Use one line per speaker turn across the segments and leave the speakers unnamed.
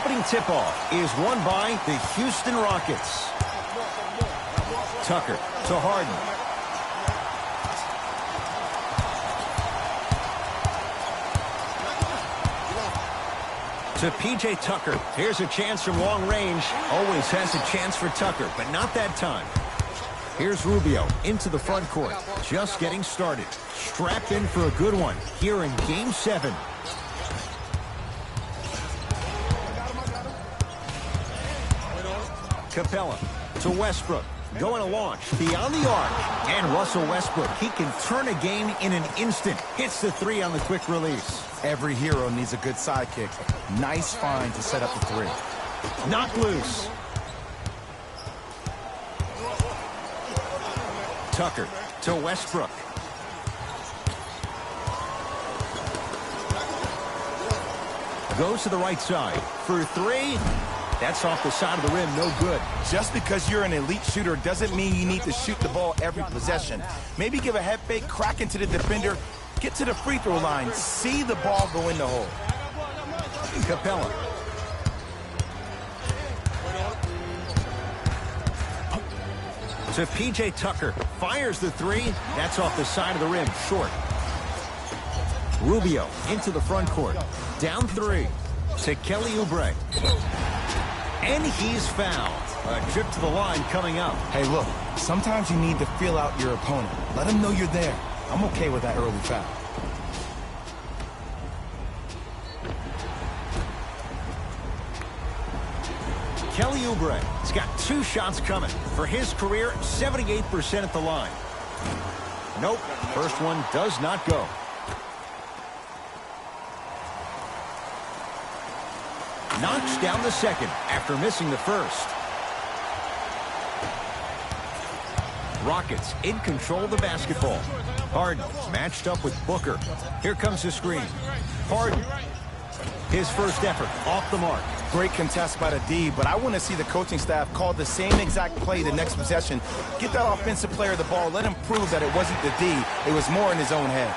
opening tip-off is won by the Houston Rockets. Tucker to Harden. To P.J. Tucker. Here's a chance from long range. Always has a chance for Tucker, but not that time. Here's Rubio into the front court. Just getting started. Strapped in for a good one here in Game 7. Capella to Westbrook. Going to launch beyond the arc. And Russell Westbrook, he can turn a game in an instant. Hits the three on the quick release.
Every hero needs a good sidekick. Nice find to set up the three.
Knocked loose. Tucker to Westbrook. Goes to the right side for three. That's off the side of the rim, no good.
Just because you're an elite shooter doesn't mean you need to shoot the ball every possession. Maybe give a head fake, crack into the defender, get to the free throw line, see the ball go in the hole.
Capella. To P.J. Tucker. Fires the three. That's off the side of the rim, short. Rubio into the front court. Down three. To Kelly Oubre. And he's fouled. A trip to the line coming up.
Hey, look, sometimes you need to feel out your opponent. Let him know you're there. I'm okay with that early foul.
Kelly Oubre has got 2 shots coming. For his career, 78% at the line. Nope, first one does not go. Knocks down the second after missing the first. Rockets in control of the basketball. Harden matched up with Booker. Here comes the screen. Harden. His first effort off the mark.
Great contest by the D, but I want to see the coaching staff call the same exact play the next possession. Get that offensive player the ball. Let him prove that it wasn't the D. It was more in his own head.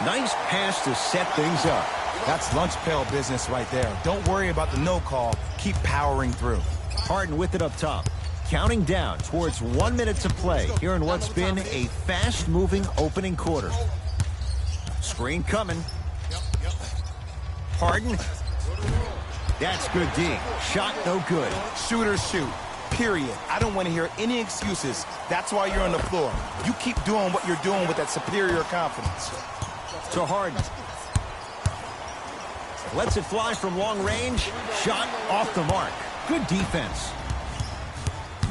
Nice pass to set things up.
That's lunch pail business right there. Don't worry about the no call. Keep powering through.
Harden with it up top. Counting down towards 1 minute to play here in what's been a fast-moving opening quarter. Screen coming. Harden. That's good D. Shot no good.
Shooters shoot. Period. I don't want to hear any excuses. That's why you're on the floor. You keep doing what you're doing with that superior confidence.
To Harden. Lets it fly from long range. Shot off the mark. Good defense.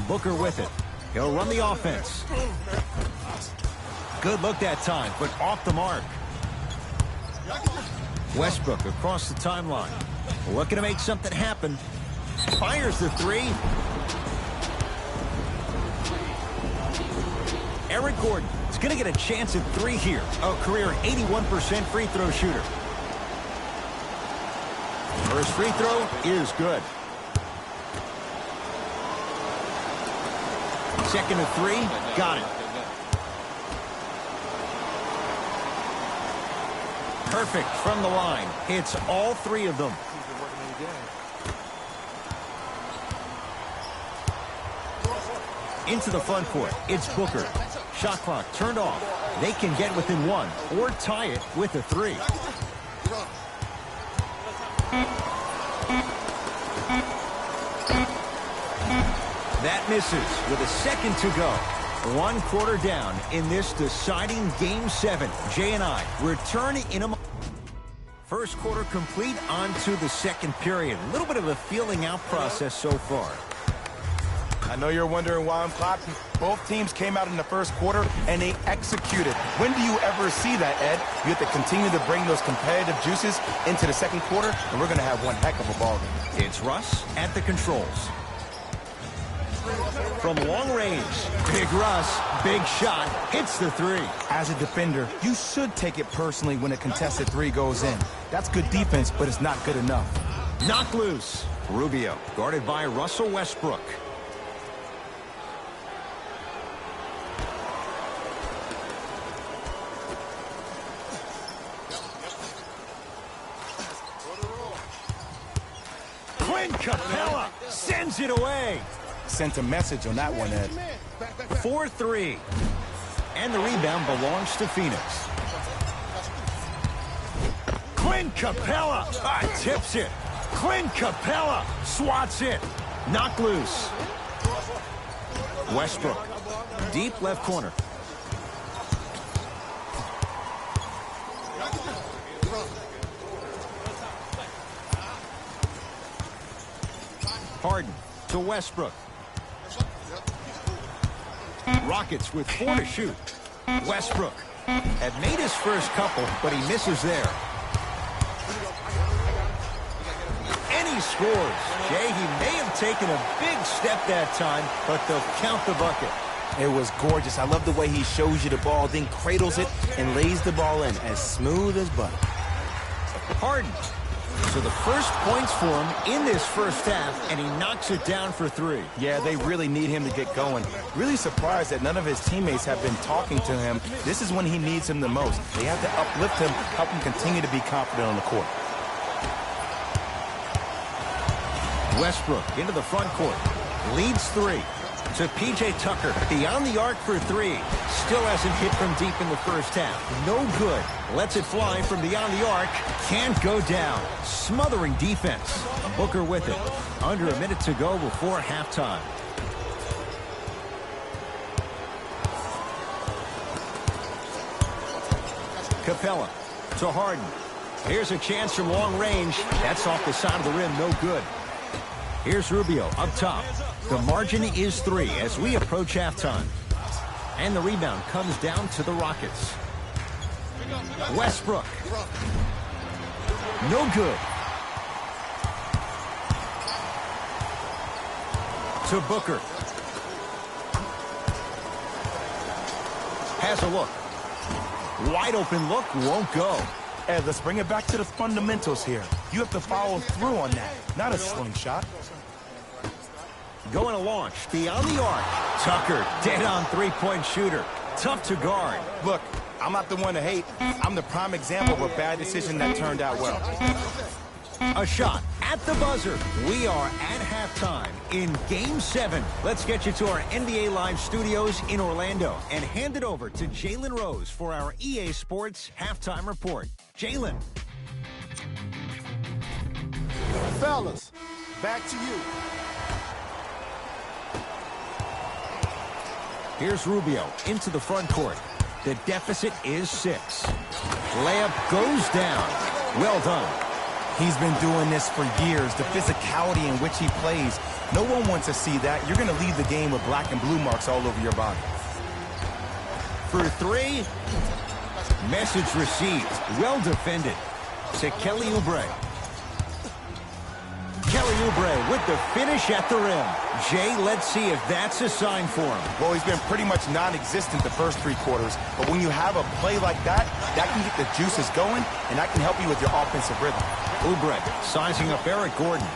Booker with it. He'll run the offense. Good look that time, but off the mark. Westbrook across the timeline. Looking to make something happen. Fires the three. Eric Gordon is going to get a chance at three here. A career 81% free throw shooter. First free throw is good. Second to three, got it. Perfect from the line. Hits all three of them. Into the front court, it's Booker. Shot clock turned off. They can get within one or tie it with a three. That misses with a second to go. 1 quarter down in this deciding Game 7. Jay and I return in a moment. First quarter complete, on to the second period. A little bit of a feeling out process so far.
I know you're wondering why I'm clapping. Both teams came out in the first quarter and they executed. When do you ever see that, Ed? You have to continue to bring those competitive juices into the second quarter, and we're going to have one heck of a ball game.
It's Russ at the controls. From long range, big Russ, big shot, hits the three.
As a defender, you should take it personally when a contested three goes in. That's good defense, but it's not good enough.
Knocked loose. Rubio, guarded by Russell Westbrook. Clint Capella sends it away.
Sent a message on that one, Ed.
4-3. And the rebound belongs to Phoenix. Clint Capella tips it. Clint Capella swats it. Knocked loose. Westbrook. Deep left corner. Harden to Westbrook. Rockets with 4 to shoot. Westbrook had made his first couple, but he misses there. And he scores. Jay, he may have taken a big step that time, but they'll count the bucket.
It was gorgeous. I love the way he shows you the ball, then cradles it and lays the ball in as smooth as butter.
Harden. So the first points for him in this first half, and he knocks it down for 3.
Yeah, they really need him to get going. Really surprised that none of his teammates have been talking to him. This is when he needs him the most. They have to uplift him, help him continue to be confident on the court.
Westbrook into the front court. Leads 3. To P.J. Tucker. Beyond the arc for 3. Still hasn't hit from deep in the first half. No good. Lets it fly from beyond the arc. Can't go down. Smothering defense. Booker with it. Under a minute to go before halftime. Capella to Harden. Here's a chance from long range. That's off the side of the rim. No good. Here's Rubio up top. The margin is 3 as we approach halftime. And the rebound comes down to the Rockets. Westbrook. No good. To Booker. Has a look. Wide open look, won't go.
Ed, let's bring it back to the fundamentals here. You have to follow through on that, not a slingshot.
Going to launch beyond the arc. Tucker, dead on three-point shooter. Tough to guard.
Look, I'm not the one to hate. I'm the prime example of a bad decision that turned out well.
A shot at the buzzer. We are at halftime in Game 7. Let's get you to our NBA Live studios in Orlando and hand it over to Jalen Rose for our EA Sports halftime report. Jalen.
Fellas, back to you.
Here's Rubio into the front court. The deficit is 6. Layup goes down. Well done.
He's been doing this for years. The physicality in which he plays. No one wants to see that. You're going to leave the game with black and blue marks all over your body.
For 3. Message received. Well defended. To Kelly Oubre. Kelly Oubre with the finish at the rim. Jay, let's see if that's a sign for him.
Well, he's been pretty much non-existent the first 3 quarters, but when you have a play like that, that can get the juices going, and that can help you with your offensive rhythm.
Oubre sizing up Eric Gordon.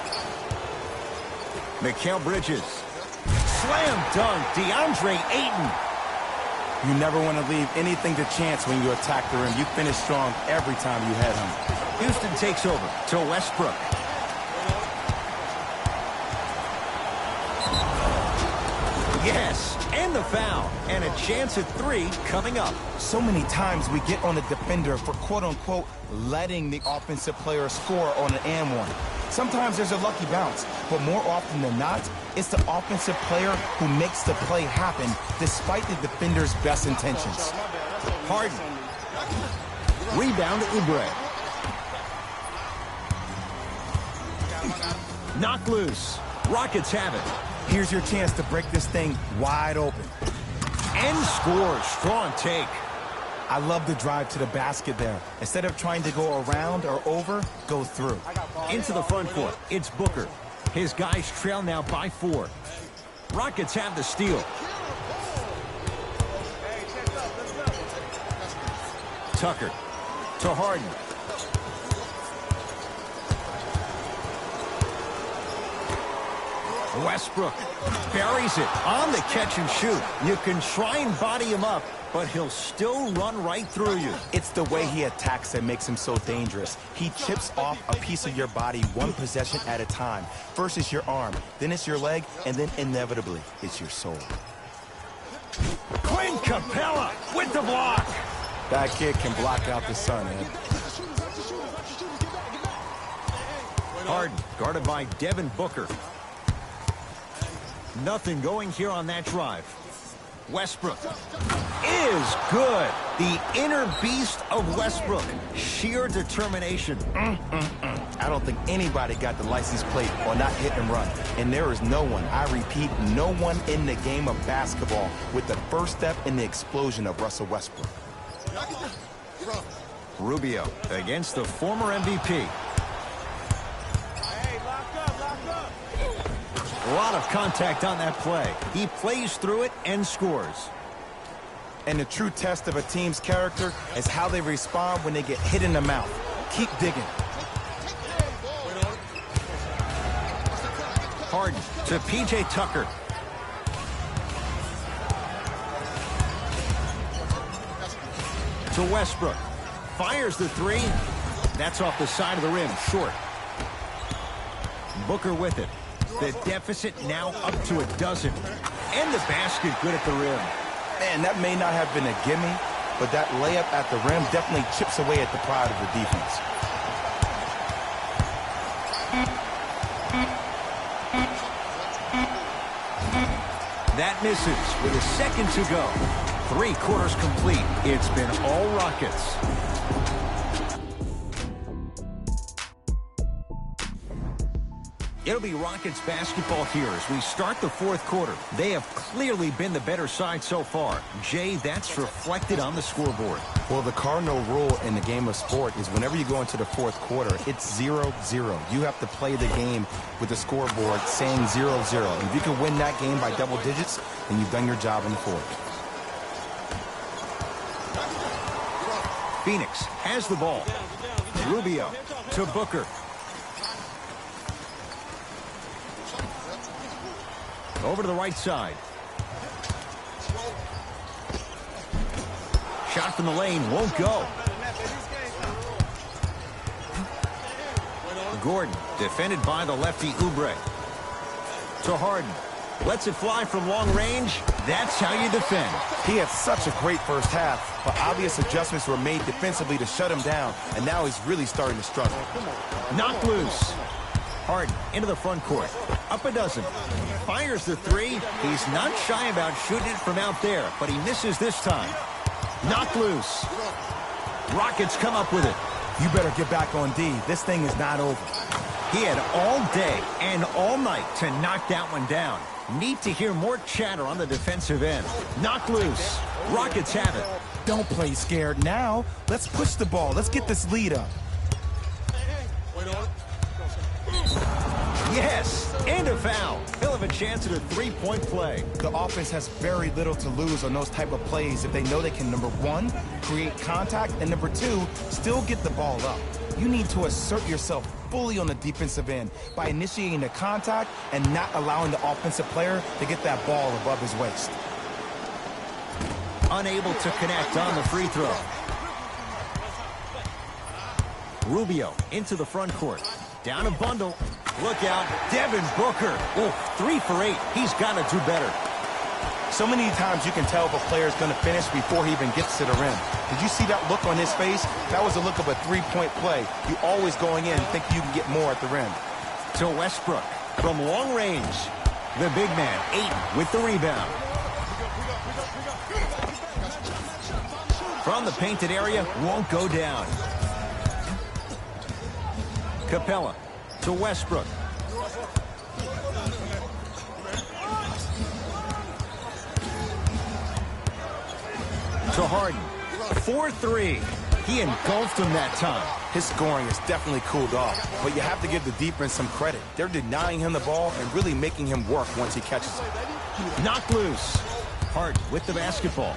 Mikal Bridges. Slam dunk, DeAndre Ayton.
You never want to leave anything to chance when you attack the rim. You finish strong every time you head him.
Houston takes over to Westbrook. Yes, and the foul. And a chance at 3 coming up.
So many times we get on the defender for quote-unquote letting the offensive player score on an and one. Sometimes there's a lucky bounce, but more often than not, it's the offensive player who makes the play happen despite the defender's best intentions.
Harden. Rebound to Oubre. Knocked loose. Rockets have it.
Here's your chance to break this thing wide open.
And scores. Strong take.
I love the drive to the basket there. Instead of trying to go around or over, go through.
Into the front court. It's Booker. His guys trail now by 4. Rockets have the steal. Tucker to Harden. Westbrook buries it on the catch and shoot. You can try and body him up, but he'll still run right through you.
It's the way he attacks that makes him so dangerous. He chips off a piece of your body one possession at a time. First it's your arm, then it's your leg, and then inevitably it's your soul.
Quinn Capella with the block.
That kid can block out the sun, Ed.
Harden guarded by Devin Booker. Nothing going here on that drive. Westbrook is good. The inner beast of Westbrook. Sheer determination.
I don't think anybody got the license plate or not hit and run. And there is no one, I repeat, no one in the game of basketball with the first step in the explosion of Russell Westbrook.
Rubio against the former MVP. A lot of contact on that play. He plays through it and scores.
And the true test of a team's character is how they respond when they get hit in the mouth. Keep digging.
Harden to P.J. Tucker. To Westbrook. Fires the three. That's off the side of the rim, short. Booker with it. The deficit now up to a dozen. And the basket good at the rim.
Man, that may not have been a gimme, but that layup at the rim definitely chips away at the pride of the defense.
That misses with a second to go. 3 quarters complete. It's been all Rockets. It'll be Rockets basketball here as we start the fourth quarter. They have clearly been the better side so far. Jay, that's reflected on the scoreboard.
Well, the cardinal rule in the game of sport is whenever you go into the fourth quarter, it's 0-0. You have to play the game with the scoreboard saying 0-0. And if you can win that game by double digits, then you've done your job in the fourth.
Phoenix has the ball. Rubio to Booker. Over to the right side. Shot from the lane won't go. Gordon defended by the lefty Oubre. To Harden. Lets it fly from long range. That's how you defend.
He had such a great first half, but obvious adjustments were made defensively to shut him down, and now he's really starting to struggle.
Knocked loose. Harden into the front court. Up a dozen. Fires the three. He's not shy about shooting it from out there, but he misses this time. Knocked loose. Rockets come up with it.
You better get back on D. This thing is not over.
He had all day and all night to knock that one down. Need to hear more chatter on the defensive end. Knocked loose. Rockets have it.
Don't play scared now. Let's push the ball. Let's get this lead up.
Yes, and a foul. He'll have a chance at a three-point play.
The offense has very little to lose on those type of plays if they know they can, number one, create contact, and number two, still get the ball up. You need to assert yourself fully on the defensive end by initiating the contact and not allowing the offensive player to get that ball above his waist.
Unable to connect on the free throw. Rubio into the front court. Down a bundle. Look out, Devin Booker. Oh, 3 for 8. He's got to do better.
So many times you can tell if a player is going to finish before he even gets to the rim. Did you see that look on his face? That was a look of a three-point play. You always going in think you can get more at the rim.
To Westbrook from long range. The big man, Ayton, with the rebound. From the painted area, won't go down. Capella to Westbrook. To Harden. 4-3. He engulfed him that time.
His scoring has definitely cooled off, but you have to give the defense some credit. They're denying him the ball and really making him work once he catches it.
Knocked loose. Harden with the basketball.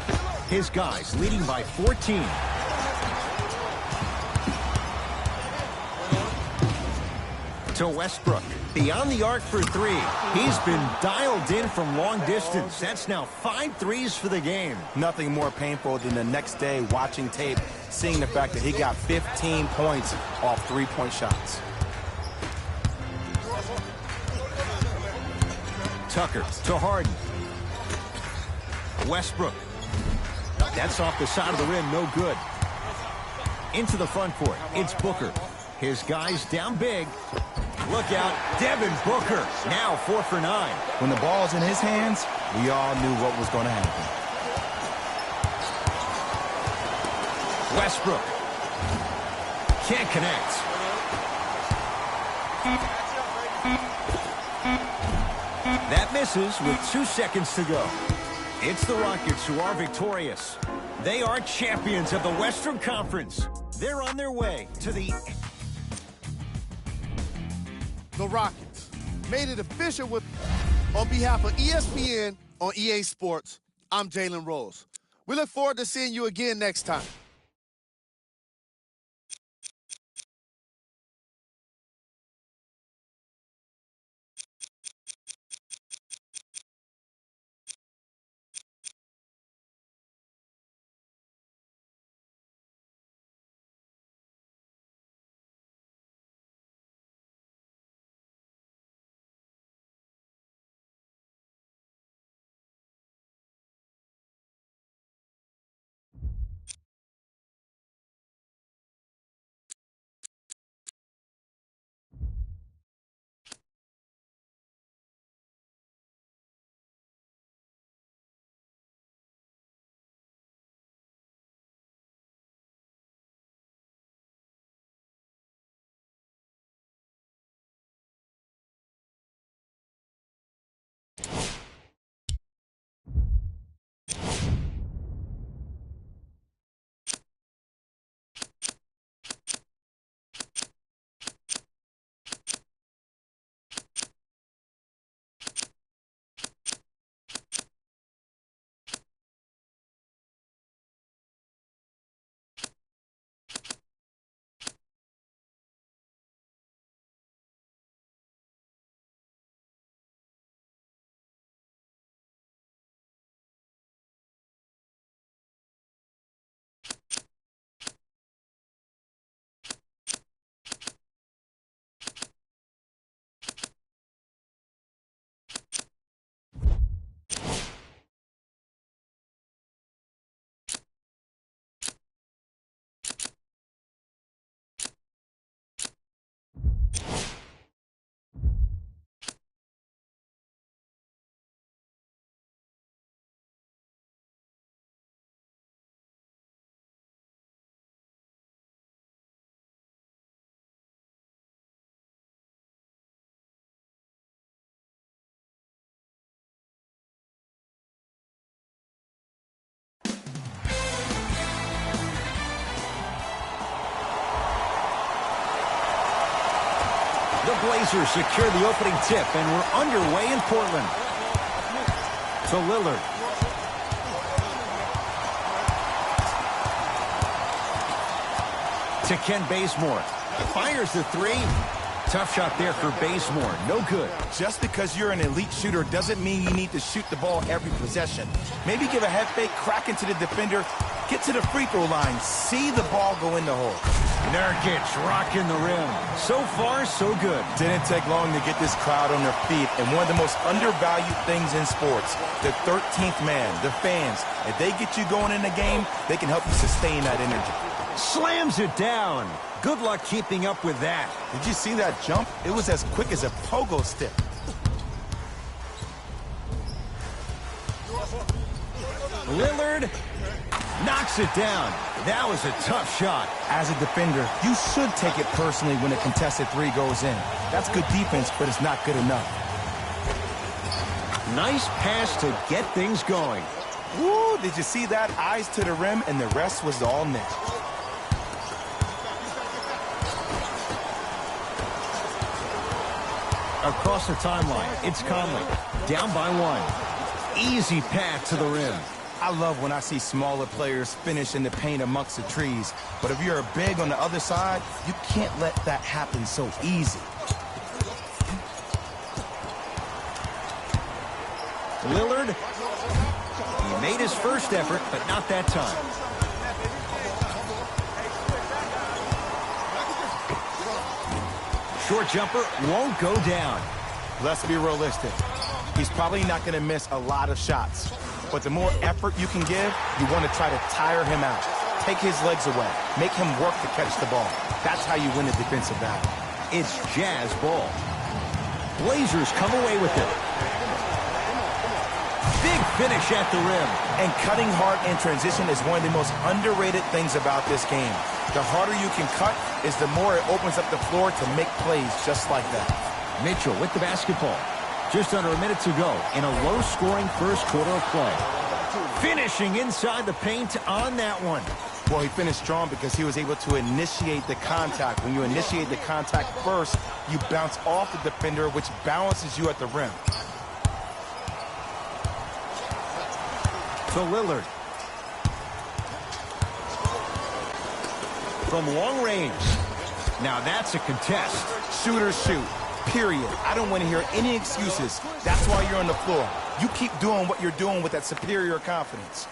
His guys leading by 14. To Westbrook. Beyond the arc for three. He's been dialed in from long distance. That's now 5 threes for the game.
Nothing more painful than the next day watching tape, seeing the fact that he got 15 points off three-point shots.
Tucker to Harden. Westbrook. That's off the side of the rim, no good. Into the front court, it's Booker. His guys down big. Look out, Devin Booker, now 4 for 9.
When the ball's in his hands, we all knew what was going to happen.
Westbrook. Can't connect. That misses with 2 seconds to go. It's the Rockets who are victorious. They are champions of the Western Conference. They're on their way to the
Rockets made it official with. On behalf of ESPN on EA Sports, I'm Jalen Rose. We look forward to seeing you again next time.
The Blazers secure the opening tip, and we're underway in Portland. To Lillard. To Ken Bazemore. Fires the three. Tough shot there for Bazemore. No good.
Just because you're an elite shooter doesn't mean you need to shoot the ball every possession. Maybe give a head fake, crack into the defender, get to the free throw line, see the ball go in the hole.
Nurkic rocking the rim. So far, so good.
Didn't take long to get this crowd on their feet, and one of the most undervalued things in sports, the 13th man, the fans. If they get you going in the game, they can help you sustain that energy.
Slams it down. Good luck keeping up with that.
Did you see that jump? It was as quick as a pogo stick.
Lillard knocks it down. That was a tough shot.
As a defender, you should take it personally when a contested three goes in. That's good defense, but it's not good enough.
Nice pass to get things going.
Woo, did you see that? Eyes to the rim, and the rest was all net.
Across the timeline, it's Conley. Down by 1. Easy path to the rim.
I love when I see smaller players finish in the paint amongst the trees. But if you're a big on the other side, you can't let that happen so easy.
his first effort, but not that time. Short jumper won't go down.
Let's be realistic. He's probably not going to miss a lot of shots. But the more effort you can give, you want to try to tire him out. Take his legs away. Make him work to catch the ball. That's how you win a defensive battle.
It's Jazz ball. Blazers come away with it. Big finish at the rim.
And cutting hard in transition is one of the most underrated things about this game. The harder you can cut is the more it opens up the floor to make plays just like that.
Mitchell with the basketball. Just under a minute to go in a low-scoring first quarter of play. Finishing inside the paint on that one.
Well, he finished strong because he was able to initiate the contact. When you initiate the contact first, you bounce off the defender, which balances you at the rim.
To Lillard. From long range. Now that's a contest.
Shooters shoot, period. I don't want to hear any excuses. That's why you're on the floor. You keep doing what you're doing with that superior confidence.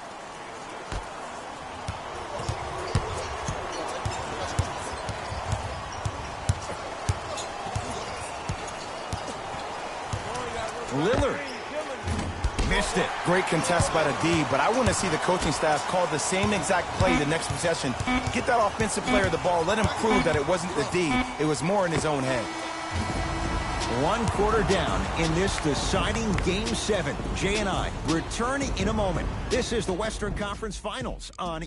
Lillard. Missed it.
Great contest by the D, but I want to see the coaching staff call the same exact play the next possession. Get that offensive player the ball. Let him prove that it wasn't the D. It was more in his own head.
1 quarter down in this deciding Game 7. Jay and I returning in a moment. This is the Western Conference Finals on...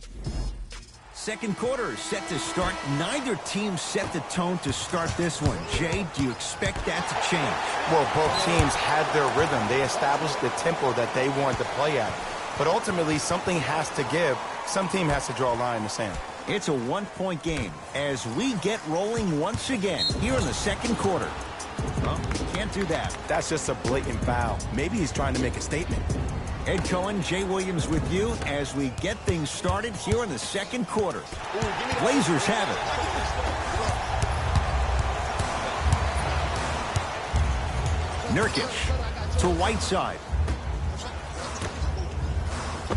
Second quarter is set to start. Neither team set the tone to start this one. Jay, do you expect that to change?
Well, both teams had their rhythm. They established the tempo that they wanted to play at. But ultimately, something has to give. Some team has to draw a line in the sand.
It's a 1-point game as we get rolling once again here in the second quarter. Well, can't do that.
That's just a blatant foul. Maybe he's trying to make a statement.
Ed Cohen, Jay Williams with you as we get things started here in the second quarter. Blazers have it. Nurkic to Whiteside.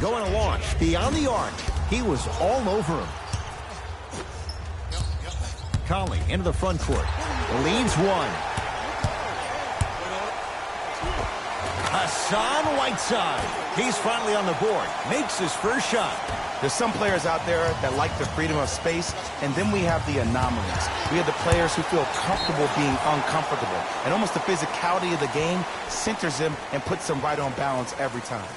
Going to launch beyond the arc. He was all over him. Conley into the front court. Leads one. Hassan Whiteside. He's finally on the board. Makes his first shot.
There's some players out there that like the freedom of space, and then we have the anomalies. We have the players who feel comfortable being uncomfortable. And almost the physicality of the game centers them and puts them right on balance every time.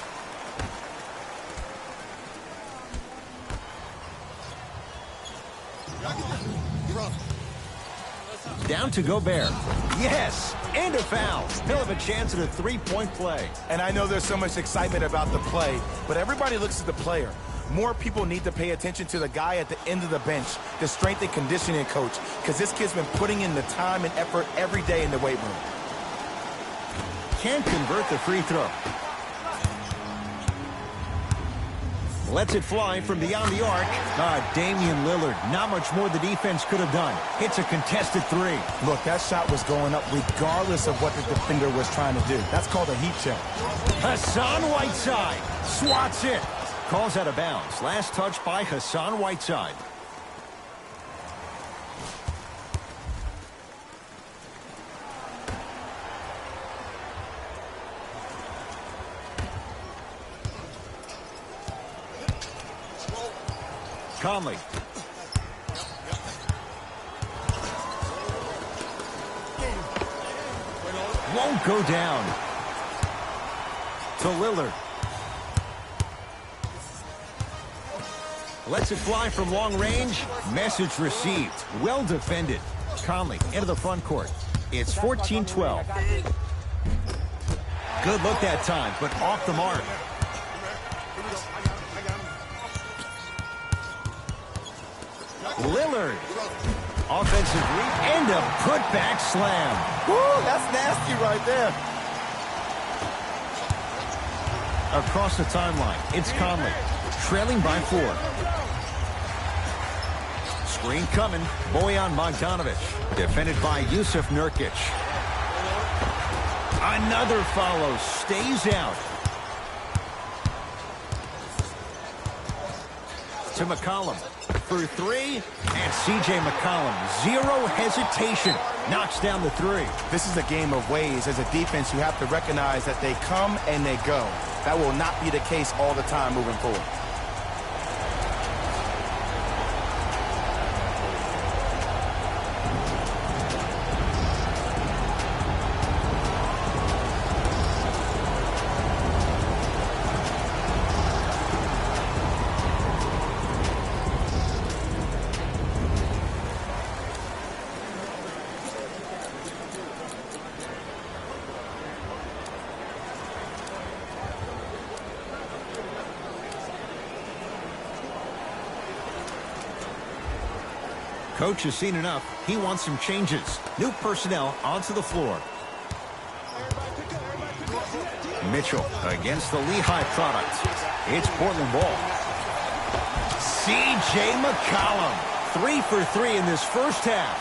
Down to Gobert. Yes, and a foul. He'll have a chance at a three-point play.
And I know there's so much excitement about the play, but everybody looks at the player. More people need to pay attention to the guy at the end of the bench, the strength and conditioning coach, because this kid's been putting in the time and effort every day in the weight room.
Can't convert the free throw. Lets it fly from beyond the arc. Damian Lillard, not much more the defense could have done. Hits a contested three.
Look, that shot was going up regardless of what the defender was trying to do. That's called a heat check.
Hassan Whiteside swats it. Calls out of bounds. Last touch by Hassan Whiteside. Conley. Won't go down. To Lillard. Lets it fly from long range. Message received. Well defended. Conley into the front court. It's 14-12. Good look that time, but off the mark. Lillard. Offensive read and a putback slam.
Woo, that's nasty right there.
Across the timeline, it's Conley. Trailing by 4. Screen coming. Bojan Bogdanovic. Defended by Yusuf Nurkic. Another follow. Stays out. to McCollum for three, and C.J. McCollum, zero hesitation, knocks down the three.
This is a game of ways. As a defense, you have to recognize that they come and they go. That will not be the case all the time moving forward.
Coach has seen enough. He wants some changes. New personnel onto the floor. Mitchell against the Lehigh product. It's Portland ball. C.J. McCollum, 3 for 3 in this first half.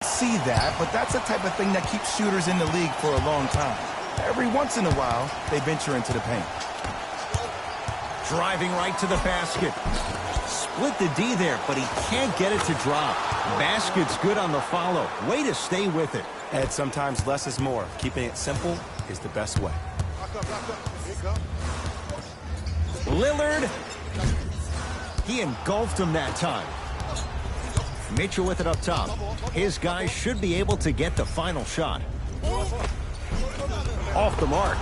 See that, but that's the type of thing that keeps shooters in the league for a long time. Every once in a while, they venture into the paint.
Driving right to the basket. Split the D there, but he can't get it to drop. Basket's good on the follow. Way to stay with it.
Ed, sometimes less is more. Keeping it simple is the best way.
Lillard. He engulfed him that time. Mitchell with it up top. His guys should be able to get the final shot. Off the mark.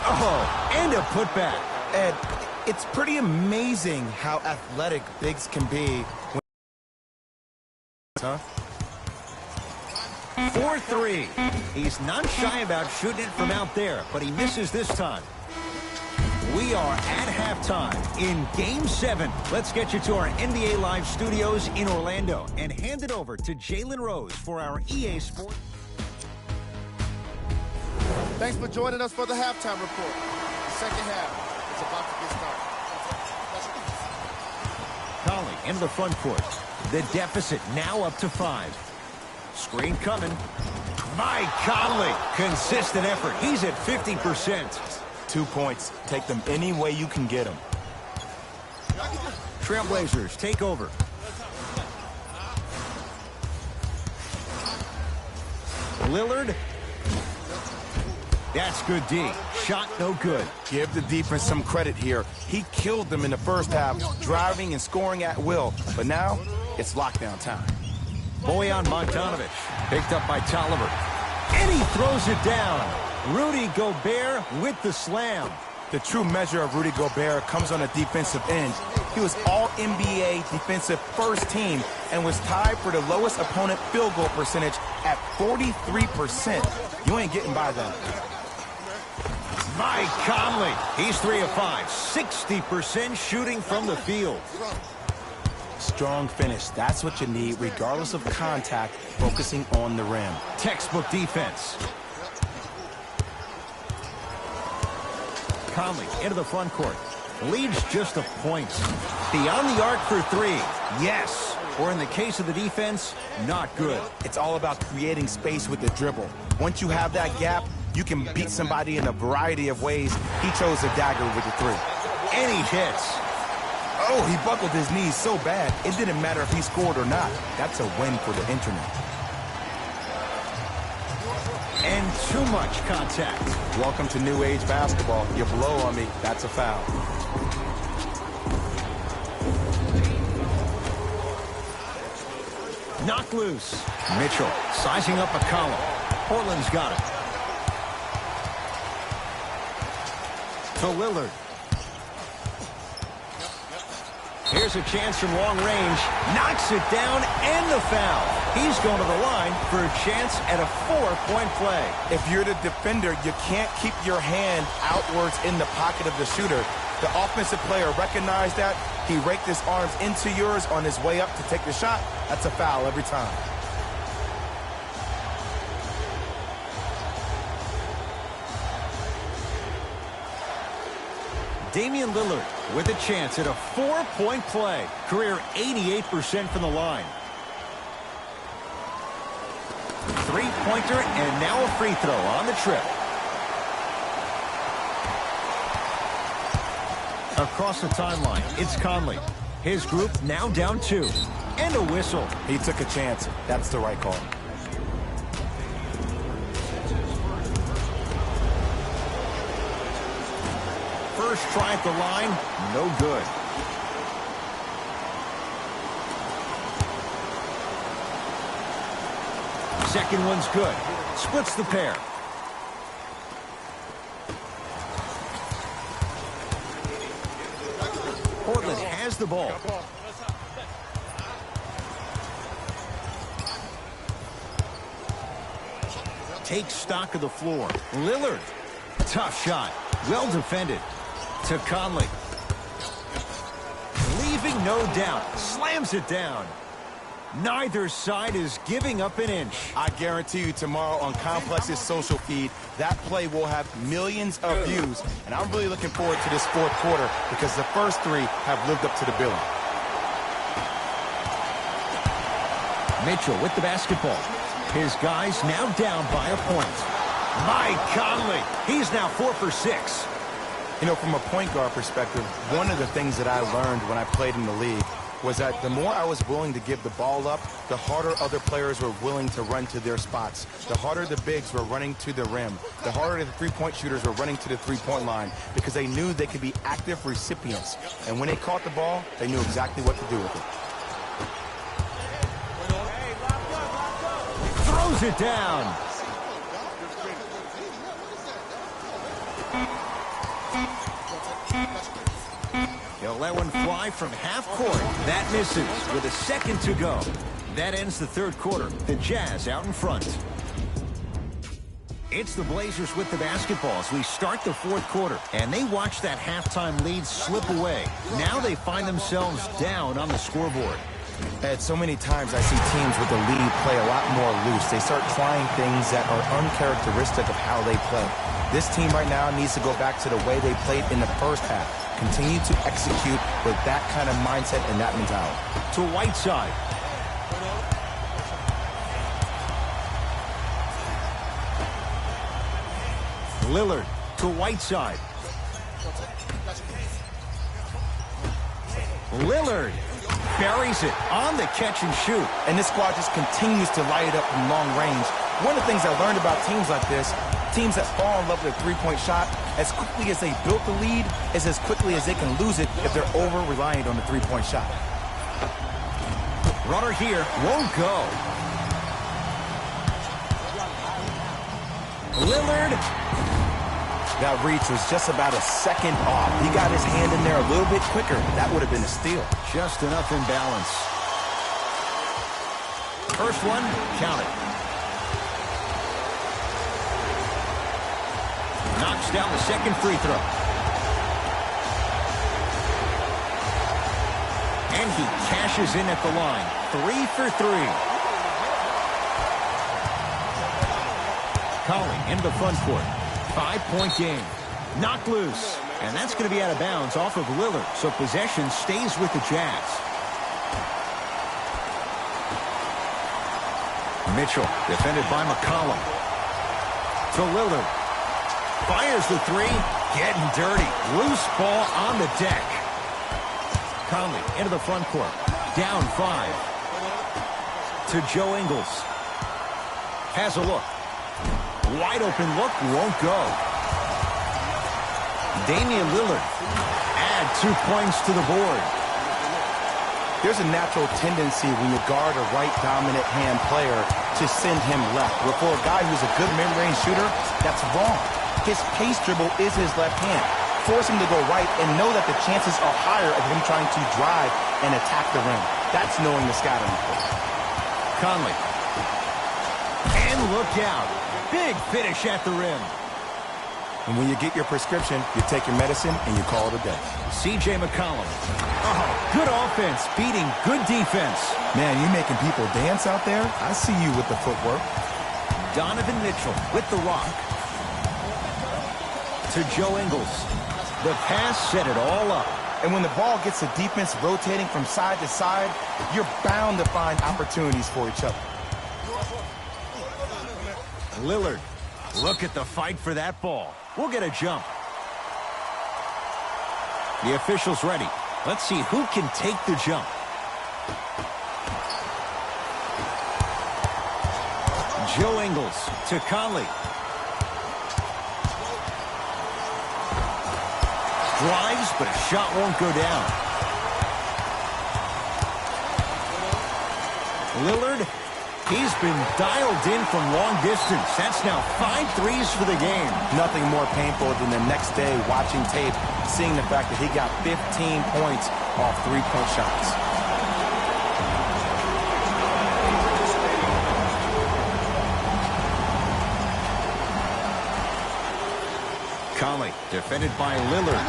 Oh, and a putback.
Ed, it's pretty amazing how athletic bigs can be. Huh?
4-3. He's not shy about shooting it from out there, but he misses this time. We are at halftime in Game 7. Let's get you to our NBA Live studios in Orlando and hand it over to Jalen Rose for our EA Sports.
Thanks for joining us for the halftime report. The second half is about to get started.
Conley into the front court. The deficit now up to 5. Screen coming. By Conley. Consistent effort. He's at 50%.
2 points. Take them any way you can get them.
Trailblazers take over. Lillard. That's good D. Shot no good.
Give the defense some credit here. He killed them in the first half, driving and scoring at will. But now, it's lockdown time.
Bojan Bogdanovic. Picked up by Tolliver. And he throws it down. Rudy Gobert with the slam.
The true measure of Rudy Gobert comes on the defensive end. He was all-NBA defensive first team and was tied for the lowest opponent field goal percentage at 43%. You ain't getting by that.
Mike Conley. He's 3 of 5. 60% shooting from the field.
Strong finish. That's what you need, regardless of contact, focusing on the rim.
Textbook defense. Conley into the front court. Leads just a point. Beyond the arc for 3. Yes. Or in the case of the defense, not good.
It's all about creating space with the dribble. Once you have that gap, you can beat somebody in a variety of ways. He chose a dagger with the 3.
And he hits.
Oh, he buckled his knees so bad, it didn't matter if he scored or not. That's a win for the internet.
And too much contact.
Welcome to new age basketball. You blow on me, that's a foul.
Knocked loose. Mitchell sizing up a column. Portland's got it. To Lillard. Here's a chance from long range. Knocks it down and the foul. He's going to the line for a chance at a 4-point play.
If you're the defender, you can't keep your hand outwards in the pocket of the shooter. The offensive player recognized that. He raked his arms into yours on his way up to take the shot. That's a foul every time.
Damian Lillard with a chance at a 4-point play. Career 88% from the line. Three-pointer and now a free throw on the trip. Across the timeline, it's Conley. His group now down 2. And a whistle.
He took a chance. That's the right call.
First try at the line, no good. Second one's good. Splits the pair. Portland has the ball. Takes stock of the floor. Lillard. Tough shot. Well defended. To Conley. Leaving no doubt. Slams it down. Neither side is giving up an inch.
I guarantee you tomorrow on Complex's social feed, that play will have millions of views. And I'm really looking forward to this fourth quarter because the first 3 have lived up to the billing.
Mitchell with the basketball. His guys now down by a point. Mike Conley. He's now 4 for 6.
You know, from a point guard perspective, one of the things that I learned when I played in the league was that the more I was willing to give the ball up, the harder other players were willing to run to their spots. The harder the bigs were running to the rim. The harder the three-point shooters were running to the three-point line because they knew they could be active recipients. And when they caught the ball, they knew exactly what to do with it.
Throws it down. He'll let one fly from half court. That misses with a second to go. That ends the third quarter. The Jazz out in front. It's the Blazers with the basketball as we start the fourth quarter. And they watch that halftime lead slip away. Now they find themselves down on the scoreboard.
Ed, so many times I see teams with the lead play a lot more loose. They start trying things that are uncharacteristic of how they play. This team right now needs to go back to the way they played in the first half. Continue to execute with that kind of mindset and that mentality.
To Whiteside. Lillard to Whiteside. Lillard buries it on the catch and shoot.
And this squad just continues to light it up from long range. One of the things I learned about teams like this, teams that fall in love with a three-point shot, as quickly as they built the lead, is as quickly as they can lose it if they're over-reliant on the three-point shot.
Runner here won't go. Lillard.
That reach was just about a second off. He got his hand in there a little bit quicker. That would have been a steal.
Just enough imbalance. First one, count it. Knocks down the second free throw. And he cashes in at the line. 3 for 3. Conley into the front court. 5-point game. Knocked loose. And that's going to be out of bounds off of Lillard. So possession stays with the Jazz. Mitchell defended by McCollum. To Lillard. Fires the three. Getting dirty. Loose ball on the deck. Conley into the front court. Down 5. To Joe Ingles. Has a look. Wide open look, won't go. Damian Lillard add 2 points to the board.
There's a natural tendency when you guard a right dominant hand player to send him left. But for a guy who's a good mid-range shooter, that's wrong. His pace dribble is his left hand. Force him to go right and know that the chances are higher of him trying to drive and attack the rim. That's knowing the scouting report.
Conley. And look out. Big finish at the rim.
And when you get your prescription, you take your medicine and you call it a day.
C.J. McCollum. Oh, good offense beating good defense.
Man, you making people dance out there? I see you with the footwork.
Donovan Mitchell with the rock. To Joe Ingles. The pass set it all up.
And when the ball gets the defense rotating from side to side, you're bound to find opportunities for each other.
Lillard, look at the fight for that ball. We'll get a jump. The official's ready. Let's see who can take the jump. Joe Ingles to Conley. Drives, but a shot won't go down. Lillard, he's been dialed in from long distance. That's now 5 threes for the game.
Nothing more painful than the next day watching tape, seeing the fact that he got 15 points off three-point shots.
Conley, defended by Lillard.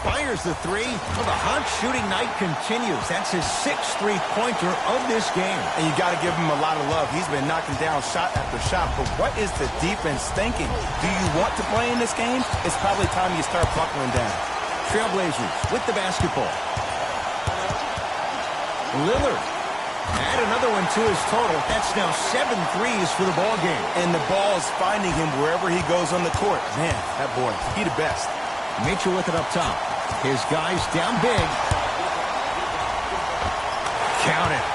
Fires the three. Well, the hot shooting night continues. That's his 6th three-pointer of this game.
And you got to give him a lot of love. He's been knocking down shot after shot. But what is the defense thinking? Do you want to play in this game? It's probably time you start buckling down.
Trailblazers with the basketball. Lillard. Add another one to his total. That's now 7 threes for the ball game.
And the ball is finding him wherever he goes on the court. Man, that boy, he the best.
Mitchell with it up top. His guys down big. Count it.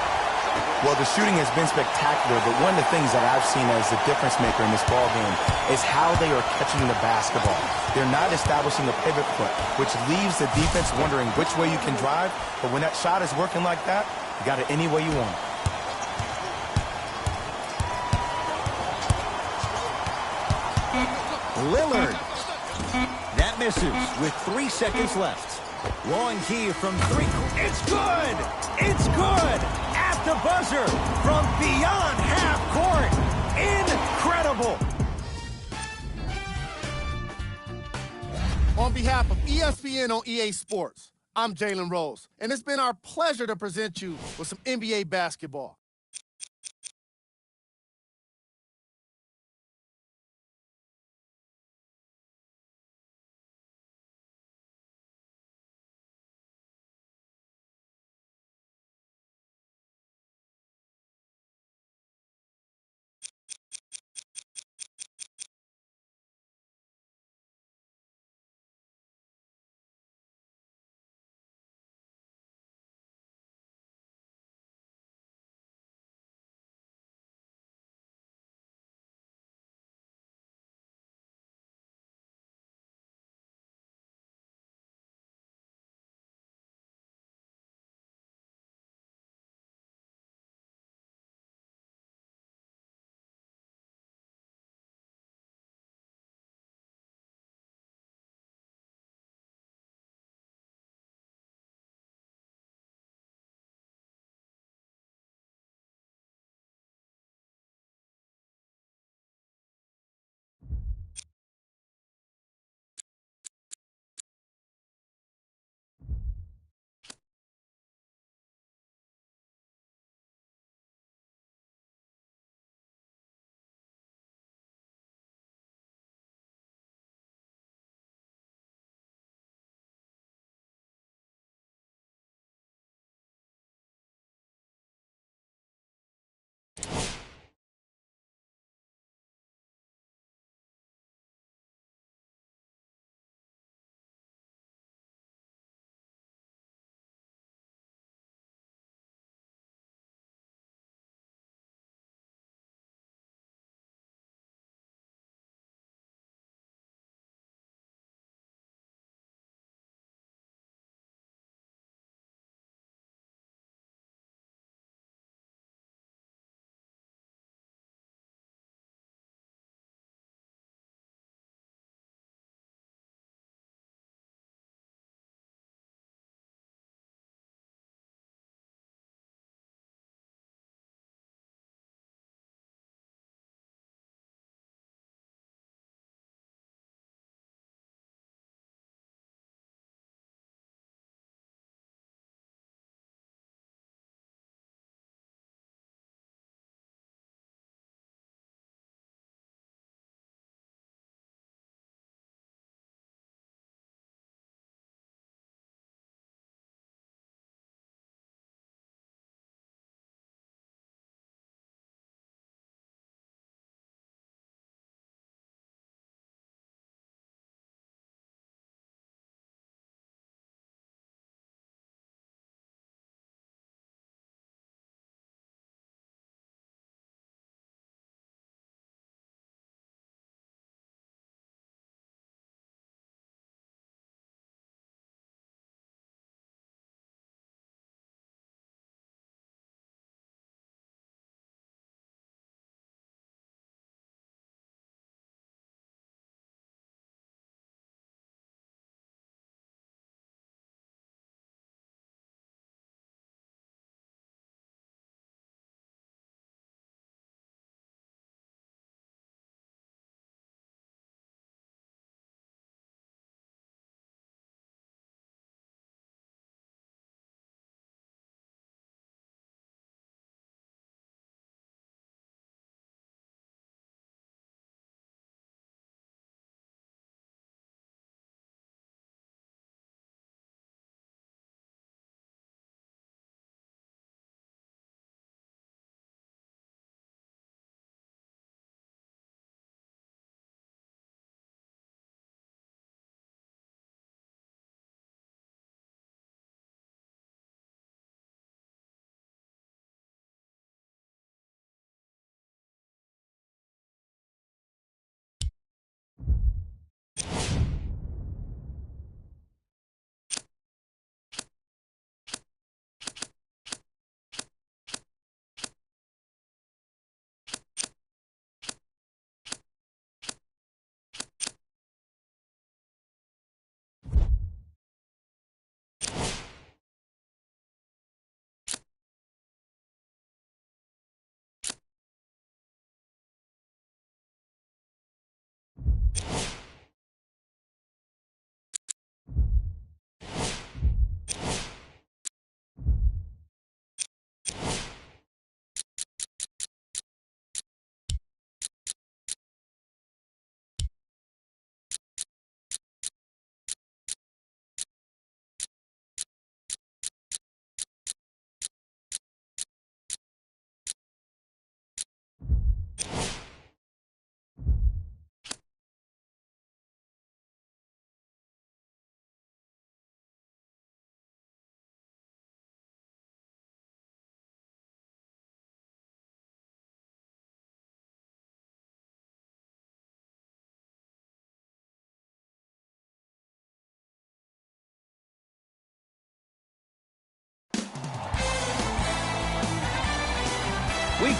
Well, the shooting has been spectacular, but one of the things that I've seen as the difference maker in this ball game is how they are catching the basketball. They're not establishing a pivot foot, which leaves the defense wondering which way you can drive. But when that shot is working like that, you got it any way you want.
Lillard. That misses with 3 seconds left. Long key from 3. It's good! It's good! At the buzzer from beyond half court. Incredible!
On behalf of ESPN on EA Sports, I'm Jalen Rose, and it's been our pleasure to present you with some NBA basketball.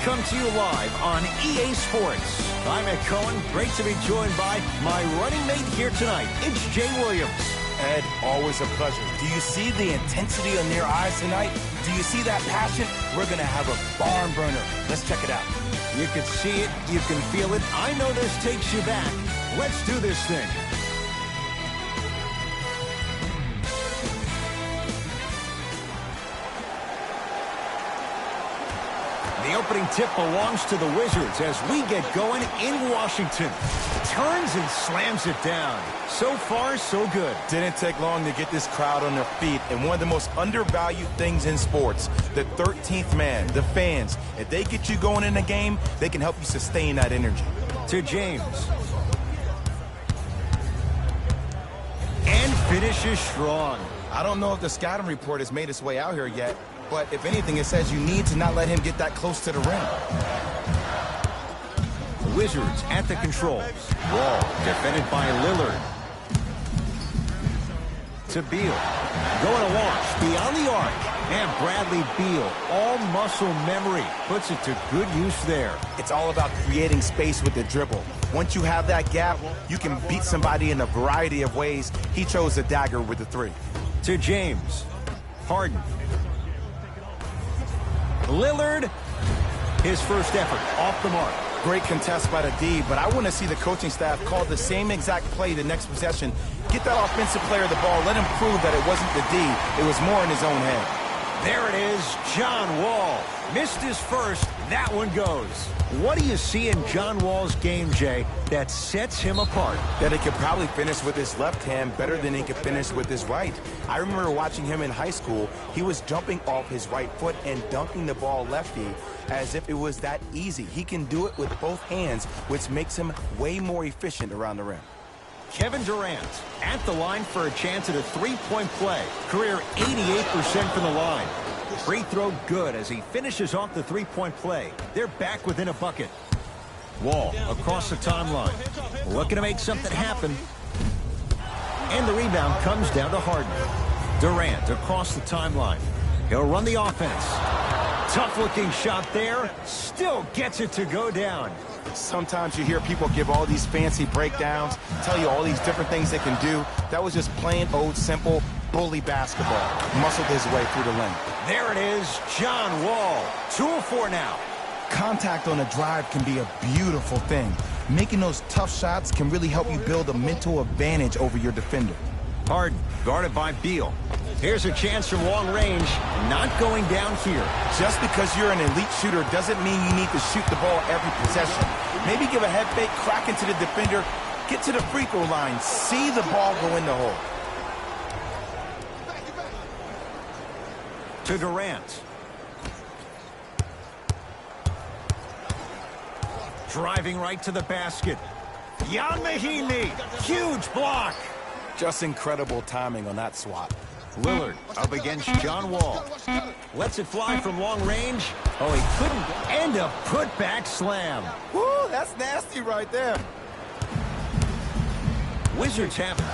come to you live on EA Sports. I'm Ed Cohen. Great to be joined by my running mate here tonight. It's Jay Williams.
Ed, always a pleasure. Do you see the intensity in their eyes tonight? Do you see that passion? We're going to have a barn burner. Let's check it out.
You can see it. You can feel it. I know this takes you back. Let's do this thing. The opening tip belongs to the Wizards as we get going in Washington. Turns and slams it down. So far, so good.
Didn't take long to get this crowd on their feet. And one of the most undervalued things in sports, the 13th man, the fans. If they get you going in the game, they can help you sustain that energy.
To James. And finishes strong.
I don't know if the scouting report has made its way out here yet, but if anything, it says you need to not let him get that close to the rim.
The Wizards at the controls. Wall defended by Lillard. To Beal. Going to launch beyond the arc. And Bradley Beal, all muscle memory, puts it to good use there.
It's all about creating space with the dribble. Once you have that gap, you can beat somebody in a variety of ways. He chose the dagger with the three.
To James. Harden. Lillard, his first effort, off the mark.
Great contest by the D, but I want to see the coaching staff call the same exact play the next possession. Get that offensive player the ball. Let him prove that it wasn't the D. It was more in his own head.
There it is, John Wall. Missed his first, that one goes. What do you see in John Wall's game, Jay, that sets him apart?
That he could probably finish with his left hand better than he could finish with his right. I remember watching him in high school. He was jumping off his right foot and dunking the ball lefty as if it was that easy. He can do it with both hands, which makes him way more efficient around the rim.
Kevin Durant at the line for a chance at a three-point play. Career 88% from the line. Free throw good as he finishes off the three-point play. They're back within a bucket. Wall across the timeline. Looking to make something happen. And the rebound comes down to Harden. Durant across the timeline. He'll run the offense. Tough-looking shot there. Still gets it to go down.
Sometimes you hear people give all these fancy breakdowns, tell you all these different things they can do. That was just plain old simple bully basketball. Muscled his way through the lane.
There it is, John Wall. 2 of 4 now.
Contact on a drive can be a beautiful thing. Making those tough shots can really help you build a mental advantage over your defender.
Harden, guarded by Beal. Here's a chance from long range. Not going down here.
Just because you're an elite shooter doesn't mean you need to shoot the ball every possession. Maybe give a head fake, crack into the defender, get to the free throw line, see the ball go in the hole.
To Durant. Driving right to the basket. Jan Mahini, huge block.
Just incredible timing on that swap.
Lillard up against John Wall. Lets it fly from long range. Oh, he couldn't end a put-back slam.
Woo, that's nasty right there.
Wizards have it.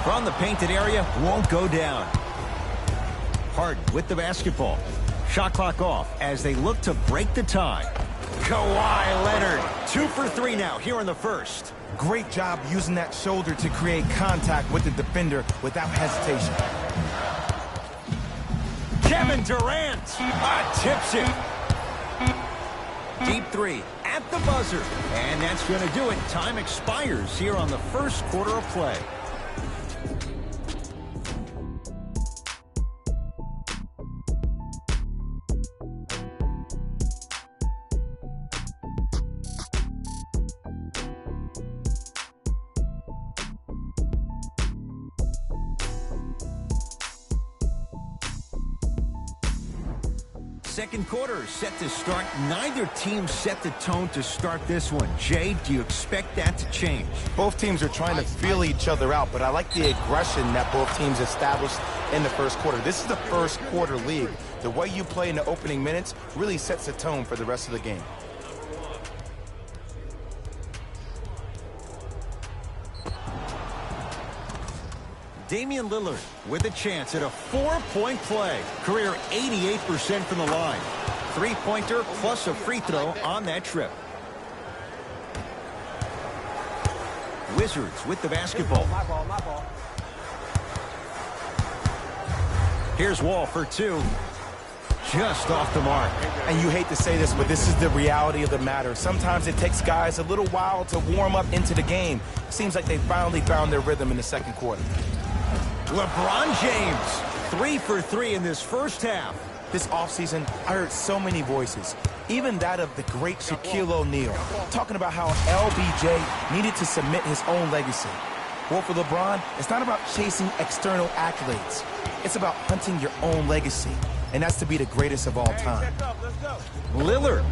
From the painted area, won't go down. Harden with the basketball. Shot clock off as they look to break the tie. Kawhi Leonard, 2 for 3 now here in the first.
Great job using that shoulder to create contact with the defender without hesitation.
Kevin Durant tips it. Deep 3 at the buzzer. And that's going to do it. Time expires here on the first quarter of play. Second quarter is set to start. Neither team set the tone to start this one. Jay, do you expect that to change?
Both teams are trying to feel each other out, but I like the aggression that both teams established in the first quarter. This is the first quarter league. The way you play in the opening minutes really sets the tone for the rest of the game.
Damian Lillard with a chance at a 4-point play. Career 88% from the line. Three-pointer plus a free throw on that trip. Wizards with the basketball.
My ball.
Here's Wall for two. Just off the mark.
And you hate to say this, but this is the reality of the matter. Sometimes it takes guys a little while to warm up into the game. Seems like they finally found their rhythm in the second quarter.
LeBron James, 3 for 3 in this first half.
This offseason, I heard so many voices, even that of the great Shaquille O'Neal, talking about how LBJ needed to cement his own legacy. Well, for LeBron, it's not about chasing external accolades. It's about hunting your own legacy, and that's to be the greatest of all time.
Lillard.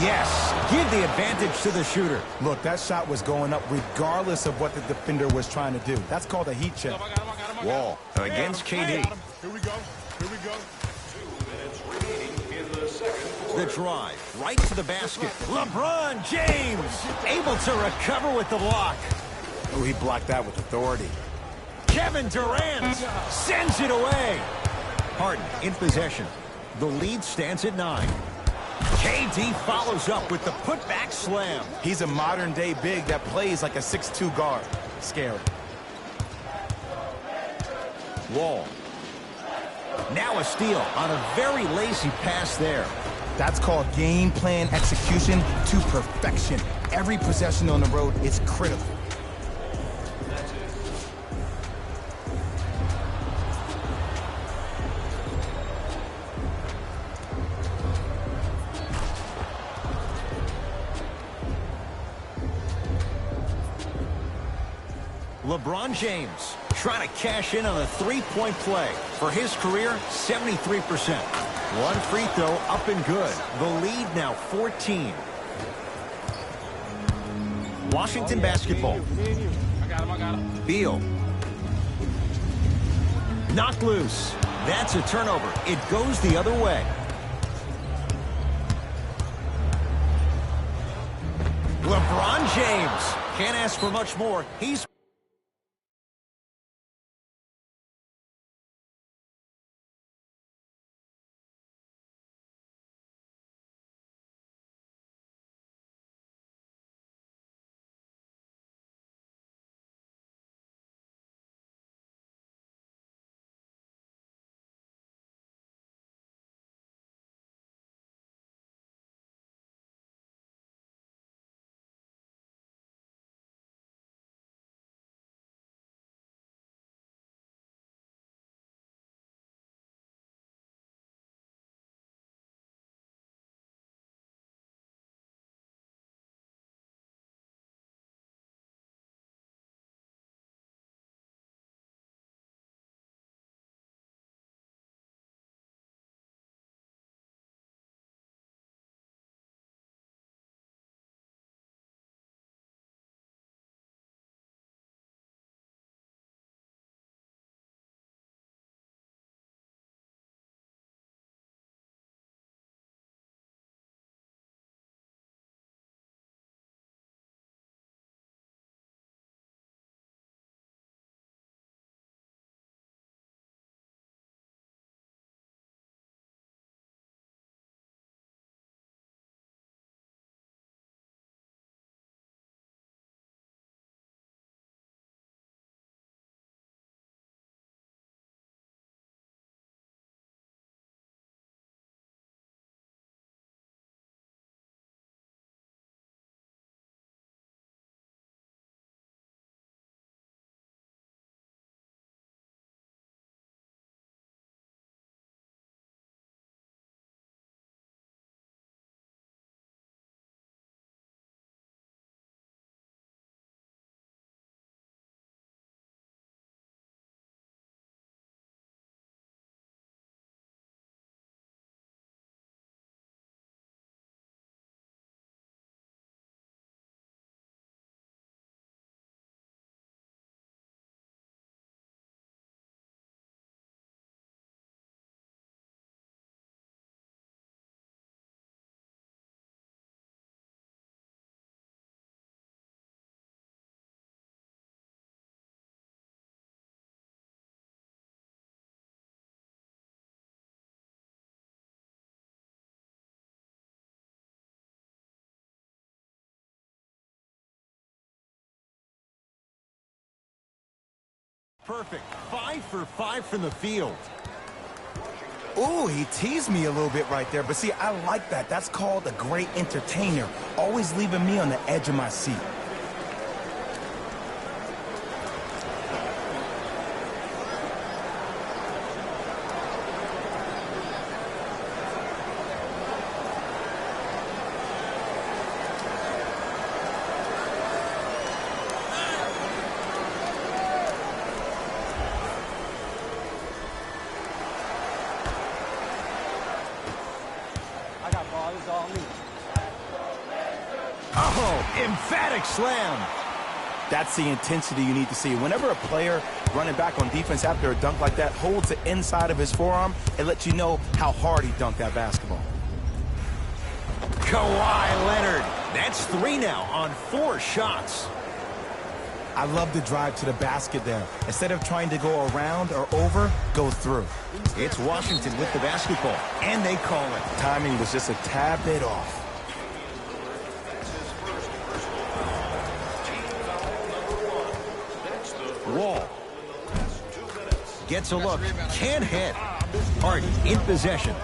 Yes, give the advantage to the shooter.
Look, that shot was going up regardless of what the defender was trying to do. That's called a heat check.
Wall against KD.
Here we go.
The drive right to the basket. LeBron James able to recover with the block.
Oh, he blocked that with authority.
Kevin Durant sends it away. Harden in possession. The lead stands at 9. KD follows up with the putback slam.
He's a modern-day big that plays like a 6'2 guard. Scary.
Wall. Now a steal on a very lazy pass there.
That's called game plan execution to perfection. Every possession on the road is critical.
LeBron James trying to cash in on a three-point play. For his career, 73%. One free throw up and good. The lead now 14. Washington basketball.
I got him.
Beal. Knocked loose. That's a turnover. It goes the other way. LeBron James. Can't ask for much more. He's perfect. 5 for 5 from the field.
Ooh, he teased me a little bit right there. But see, I like that. That's called a great entertainer. Always leaving me on the edge of my seat.
Oh, emphatic slam.
That's the intensity you need to see. Whenever a player running back on defense after a dunk like that holds the inside of his forearm, it lets you know how hard he dunked that basketball.
Kawhi Leonard. That's 3 now on 4 shots.
I love the drive to the basket there. Instead of trying to go around or over, go through.
It's Washington with the basketball, and they call it.
Timing was just a tad bit off.
Wall. Gets a look. Can't hit. Harden in possession.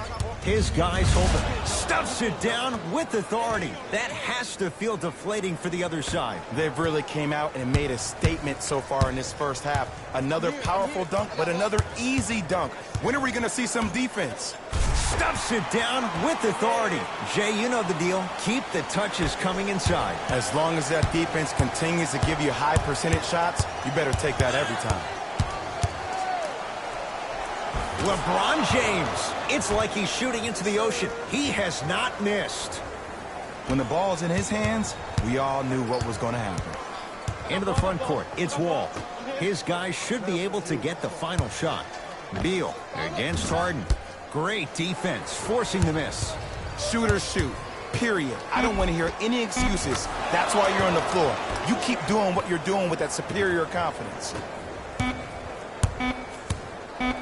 His guys hold it. Stuffs it down with authority. That has to feel deflating for the other side.
They've really came out and made a statement so far in this first half. Another powerful dunk, but another easy dunk. When are we going to see some defense?
Stuffs it down with authority. Jay, you know the deal. Keep the touches coming inside.
As long as that defense continues to give you high percentage shots, you better take that every time.
LeBron James. It's like he's shooting into the ocean. He has not missed.
When the ball's in his hands, we all knew what was going to happen.
Into the front court. It's Wall. His guys should be able to get the final shot. Beal against Harden. Great defense, forcing the miss.
Shooters shoot, period. I don't want to hear any excuses. That's why you're on the floor. You keep doing what you're doing with that superior confidence.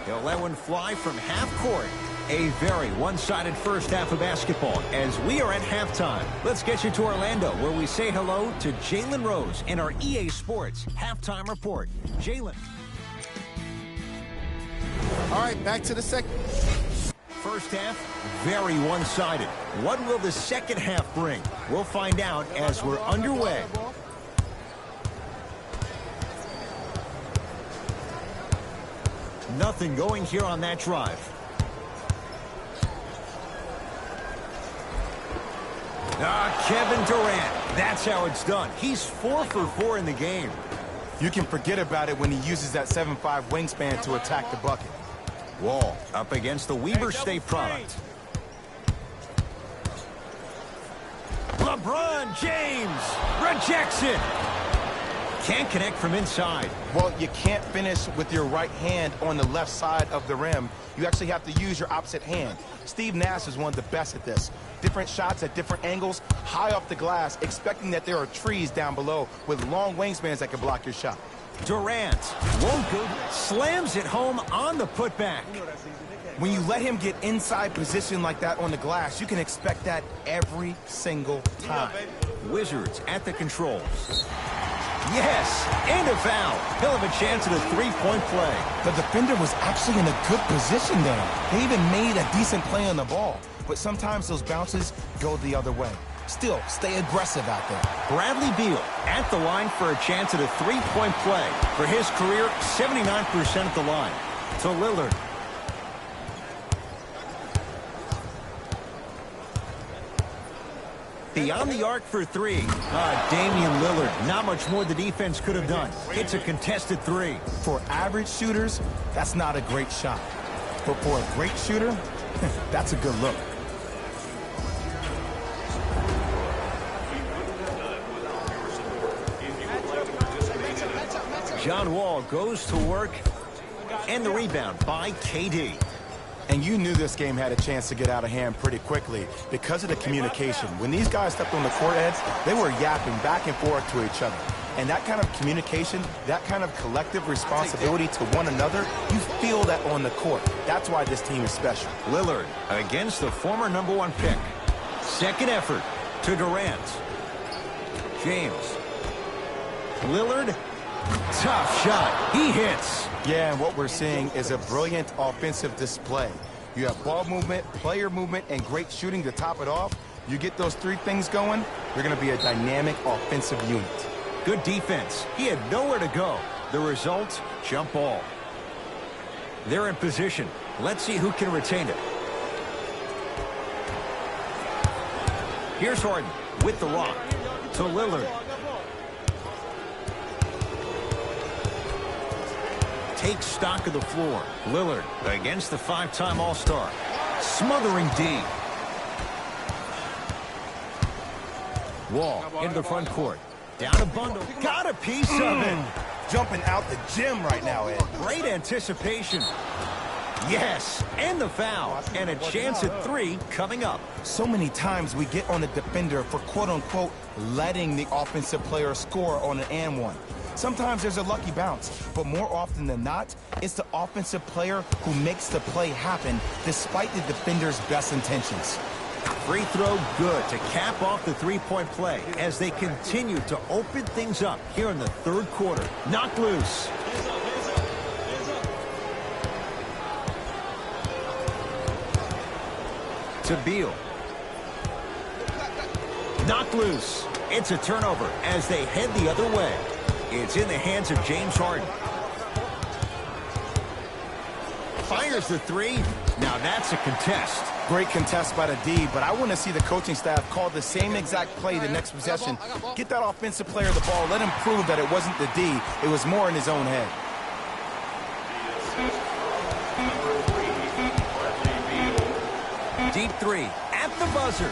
He'll let one fly from half court. A very one-sided first half of basketball as we are at halftime. Let's get you to Orlando, where we say hello to Jalen Rose in our EA Sports halftime report. Jalen.
All right, back to the second.
First half, very one-sided. What will the second half bring? We'll find out as we're underway. Nothing going here on that drive. Kevin Durant. That's how it's done. He's 4 for 4 in the game.
You can forget about it when he uses that 7'5" wingspan to attack the bucket.
Wall up against the Weber State product. LeBron James rejects it. Can't connect from inside.
Well, you can't finish with your right hand on the left side of the rim. You actually have to use your opposite hand. Steve Nash is one of the best at this. Different shots at different angles, high off the glass, expecting that there are trees down below with long wingspans that can block your shot.
Durant won't go. Slams it home on the putback.
When you let him get inside position like that on the glass, you can expect that every single time.
Wizards at the controls. Yes, and a foul. He'll have a chance at a three-point play.
The defender was actually in a good position there. They even made a decent play on the ball. But sometimes those bounces go the other way. Still, stay aggressive out there.
Bradley Beal at the line for a chance at a three-point play. For his career, 79% at the line. To Lillard. Beyond the arc for three. Damian Lillard, not much more the defense could have done. It's a contested three.
For average shooters, that's not a great shot. But for a great shooter, that's a good look.
John Wall goes to work, and the rebound by KD.
And you knew this game had a chance to get out of hand pretty quickly because of the communication. When these guys stepped on the court edge, they were yapping back and forth to each other. And that kind of communication, that kind of collective responsibility to one another, you feel that on the court. That's why this team is special.
Lillard against the former #1 pick. Second effort to Durant. James. Lillard Tough shot. He hits.
Yeah, and what we're seeing is a brilliant offensive display. You have ball movement, player movement, and great shooting to top it off. You get those three things going, you're going to be a dynamic offensive unit.
Good defense. He had nowhere to go. The result, jump ball. They're in position. Let's see who can retain it. Here's Harden with the rock to Lillard. Take stock of the floor. Lillard against the five-time All-Star. Smothering D. Wall into the front court. Down a bundle. Got a piece of it.
Jumping out the gym right now, Ed.
Great anticipation. Yes, and the foul. And a chance at three coming up.
So many times we get on the defender for quote-unquote letting the offensive player score on an and one. Sometimes there's a lucky bounce, but more often than not, it's the offensive player who makes the play happen despite the defender's best intentions.
Free throw good to cap off the three-point play as they continue to open things up here in the third quarter. Knocked loose. To Beal. Knocked loose. It's a turnover as they head the other way. It's in the hands of James Harden. Fires the three. Now that's a contest.
Great contest by the D, but I want to see the coaching staff call the same exact play the next possession. Get that offensive player the ball. Let him prove that it wasn't the D. It was more in his own head.
Deep three at the buzzer.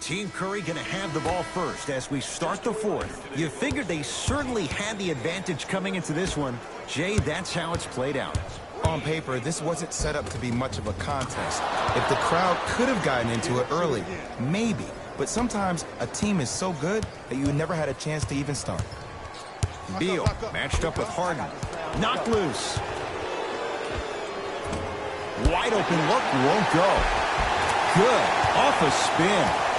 Team Curry going to have the ball first as we start the fourth. You figured they certainly had the advantage coming into this one. Jay, that's how it's played out.
On paper, this wasn't set up to be much of a contest. If the crowd could have gotten into it early, maybe. But sometimes a team is so good that you never had a chance to even start.
Beal matched up with Harden. Knocked loose. Wide open look, won't go. Good. Off a spin.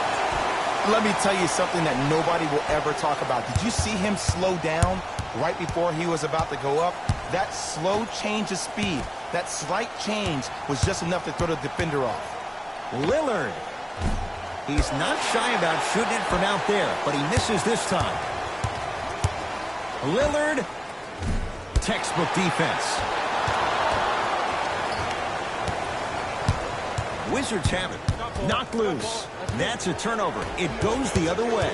Let me tell you something that nobody will ever talk about. Did you see him slow down right before he was about to go up? That slow change of speed, that slight change was just enough to throw the defender off.
Lillard. He's not shy about shooting it from out there, but he misses this time. Lillard. Textbook defense. Wizards have it. Knocked loose. That's a turnover. It goes the other way.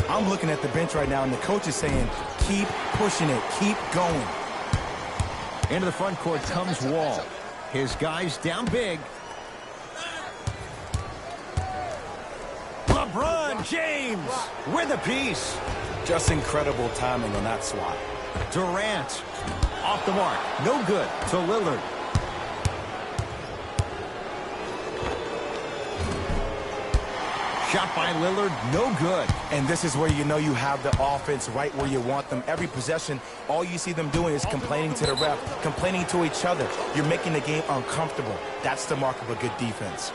I'm looking at the bench right now, and the coach is saying, keep pushing it, keep going.
Into the front court comes Wall. His guys down big. LeBron James with a piece.
Just incredible timing on that swat.
Durant off the mark. No good to Lillard. Shot by Lillard, no good.
And this is where you know you have the offense right where you want them. Every possession, all you see them doing is complaining to the ref, complaining to each other. You're making the game uncomfortable. That's the mark of a good defense.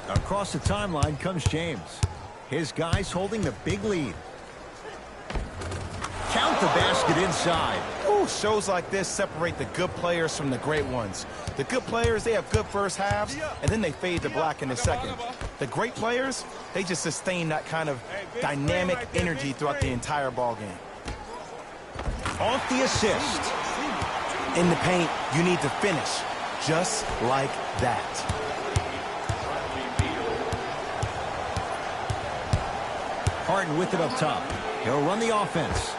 Across the timeline comes James. His guys holding the big lead. Count the basket inside.
Ooh, shows like this separate the good players from the great ones. The good players, they have good first halves, and then they fade to black in the second. The great players, they just sustain that kind of dynamic energy throughout the entire ball game.
Off the assist.
In the paint, you need to finish just like that.
Harden with it up top. He'll run the offense.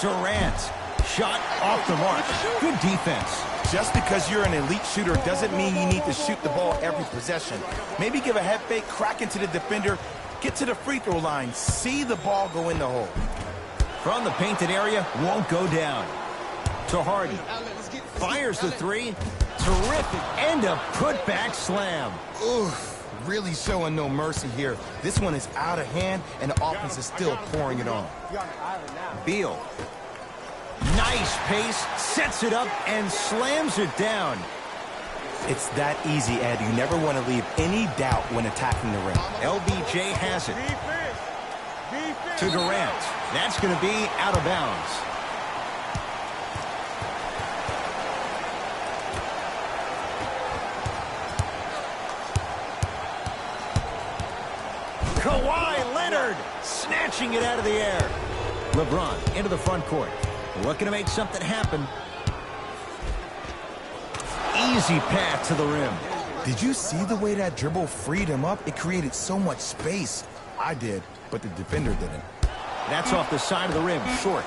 Durant, shot off the mark. Good defense.
Just because you're an elite shooter doesn't mean you need to shoot the ball every possession. Maybe give a head fake, crack into the defender, get to the free throw line, see the ball go in the hole.
From the painted area, won't go down. To Harden. Fires the three. Terrific. And a putback slam.
Oof. Really showing no mercy here. This one is out of hand, and the offense is still pouring it on.
Beal. Nice pace, sets it up, and slams it down.
It's that easy, Ed. You never want to leave any doubt when attacking the rim.
LBJ has it. To Durant. That's going to be out of bounds. Kawhi Leonard snatching it out of the air. LeBron into the front court. Looking to make something happen. Easy path to the rim.
Did you see the way that dribble freed him up? It created so much space. I did, but the defender didn't.
That's off the side of the rim, short.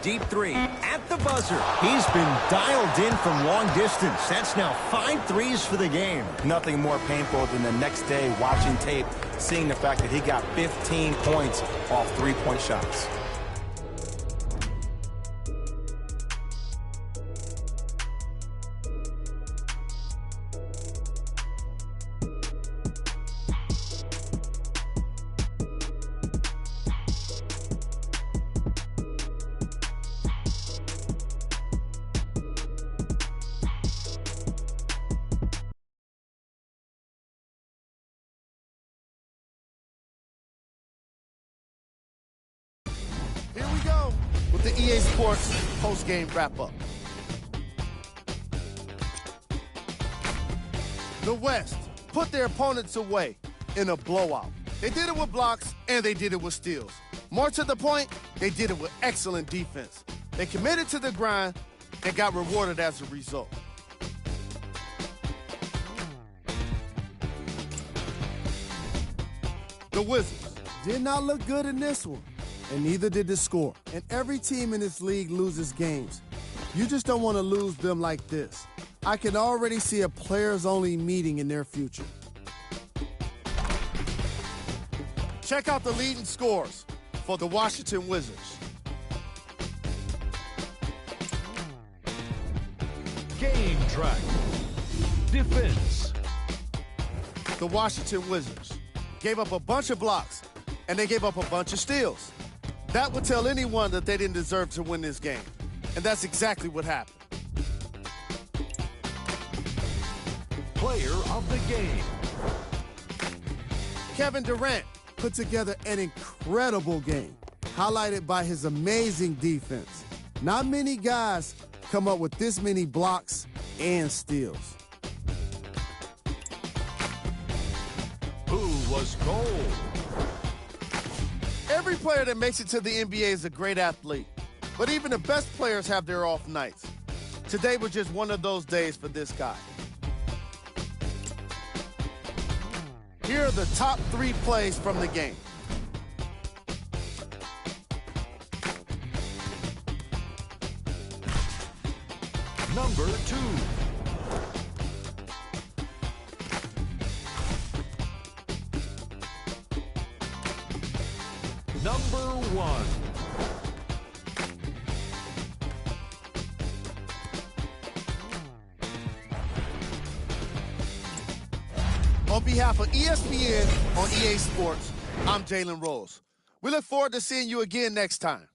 Deep three at the buzzer. He's been dialed in from long distance. That's now 5 threes for the game.
Nothing more painful than the next day watching tape, seeing the fact that he got 15 points off 3-point shots.
Here we go with the EA Sports post-game wrap-up. The West put their opponents away in a blowout. They did it with blocks, and they did it with steals. More to the point, they did it with excellent defense. They committed to the grind and got rewarded as a result. The Wizards did not look good in this one, and neither did the score. And every team in this league loses games. You just don't want to lose them like this. I can already see a players-only meeting in their future. Check out the leading scores for the Washington Wizards.
Game track. Defense.
The Washington Wizards gave up a bunch of blocks, and they gave up a bunch of steals. That would tell anyone that they didn't deserve to win this game. And that's exactly what happened.
Player of the game.
Kevin Durant put together an incredible game, highlighted by his amazing defense. Not many guys come up with this many blocks and steals.
Who was gold?
Every player that makes it to the NBA is a great athlete, but even the best players have their off nights. Today was just one of those days for this guy. Here are the top 3 plays from the game.
Number 2. Number 1.
On behalf of ESPN on EA Sports, I'm Jalen Rose. We look forward to seeing you again next time.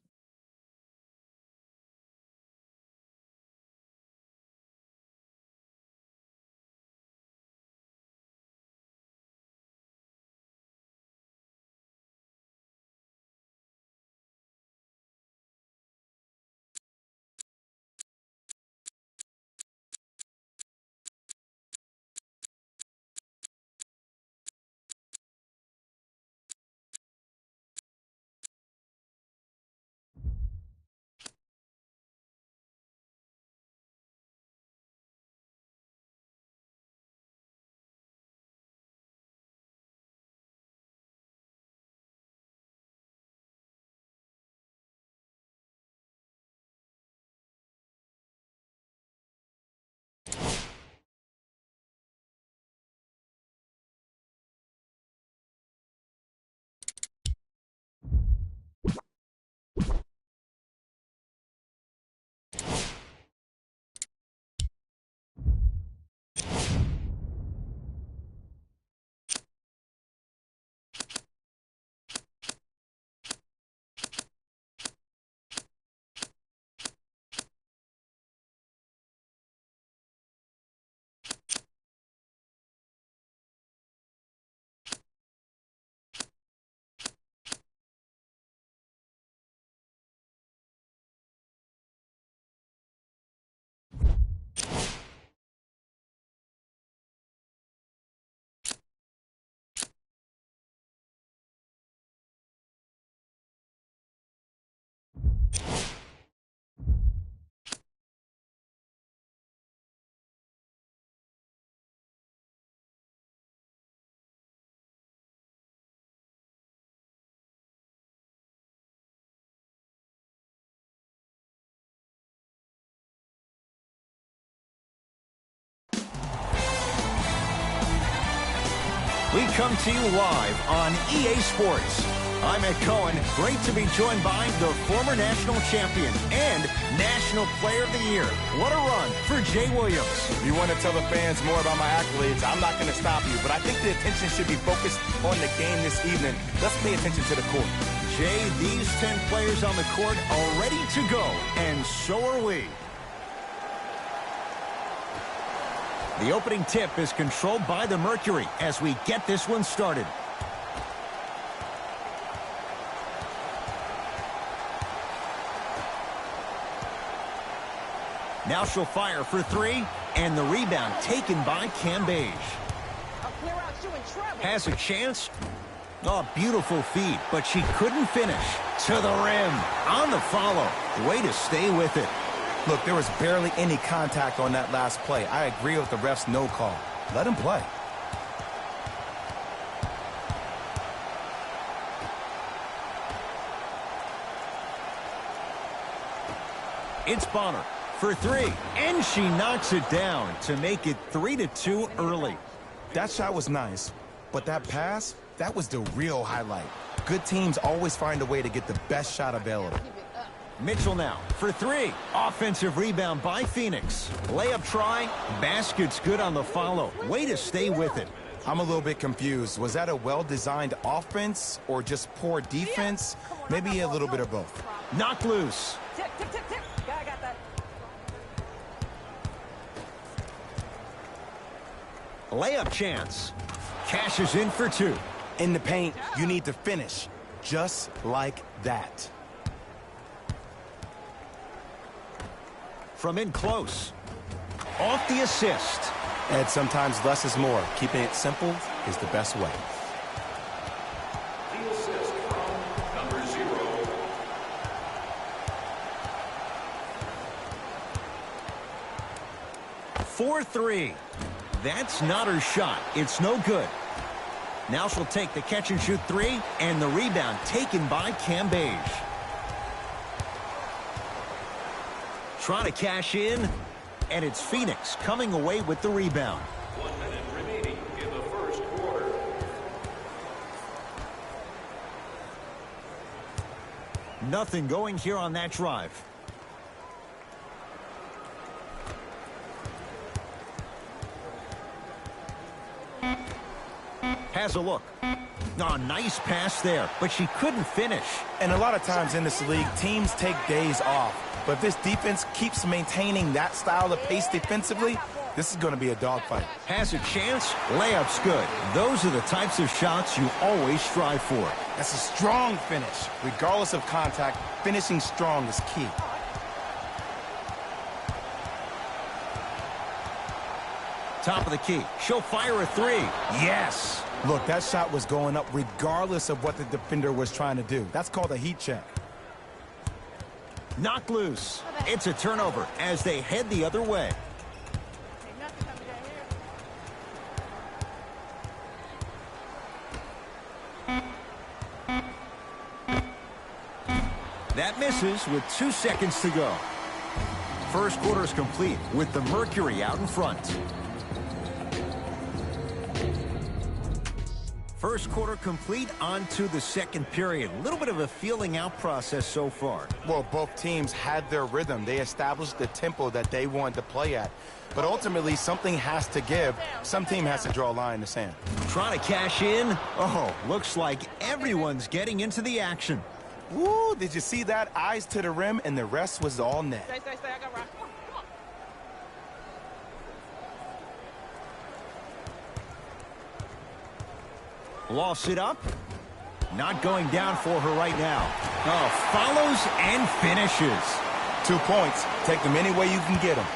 We come to you live on EA Sports. I'm Ed Cohen. Great to be joined by the former national champion and National Player of the Year. What a run for Jay Williams.
If you want to tell the fans more about my accolades, I'm not going to stop you, but I think the attention should be focused on the game this evening. Let's pay attention to the court.
Jay, these 10 players on the court are ready to go, and so are we. The opening tip is controlled by the Mercury as we get this one started. Now she'll fire for three, and the rebound taken by Cambage. Has a chance. Oh, beautiful feed, but she couldn't finish. To the rim, on the follow. Way to stay with it.
Look, there was barely any contact on that last play. I agree with the ref's no call. Let him play.
It's Bonner for three, and she knocks it down to make it 3-2 early.
That shot was nice, but that pass, that was the real highlight. Good teams always find a way to get the best shot available.
Mitchell now for three. Offensive rebound by Phoenix. Layup try. Basket's good on the follow. Way to stay with it.
I'm a little bit confused. Was that a well-designed offense or just poor defense? Maybe a little bit of both.
Knocked loose.
Tip. I got that.
Layup chance. Cashes in for two.
In the paint, you need to finish. Just like that.
From in close. Off the assist.
Ed, sometimes less is more. Keeping it simple is the best way.
The assist from number 0.
For three. That's not her shot. It's no good. Now she'll take the catch and shoot three, and the rebound taken by Cambage. Trying to cash in, and it's Phoenix coming away with the rebound.
1 minute remaining in the first quarter.
Nothing going here on that drive. Has a look. Oh, nice pass there, but she couldn't finish.
And a lot of times in this league, teams take days off. But if this defense keeps maintaining that style of pace defensively, this is going to be a dogfight.
Has a chance. Layup's good. Those are the types of shots you always strive for.
That's a strong finish. Regardless of contact, finishing strong is key.
Top of the key. She'll fire a three. Yes.
Look, that shot was going up regardless of what the defender was trying to do. That's called a heat check.
Knocked loose. It's a turnover as they head the other way. That misses with 2 seconds to go. First quarter is complete with the Mercury out in front. First quarter complete, on to the second period. A little bit of a feeling out process so far.
Well, both teams had their rhythm. They established the tempo that they wanted to play at. But ultimately, something has to give. Some team has to draw a line in the sand.
Trying to cash in. Oh, looks like everyone's getting into the action.
Woo, did you see that? Eyes to the rim, and the rest was all net.
Stay. I got rock. Come on.
Lost it up. Not going down for her right now. Oh, follows and finishes.
2 points. Take them any way you can get them.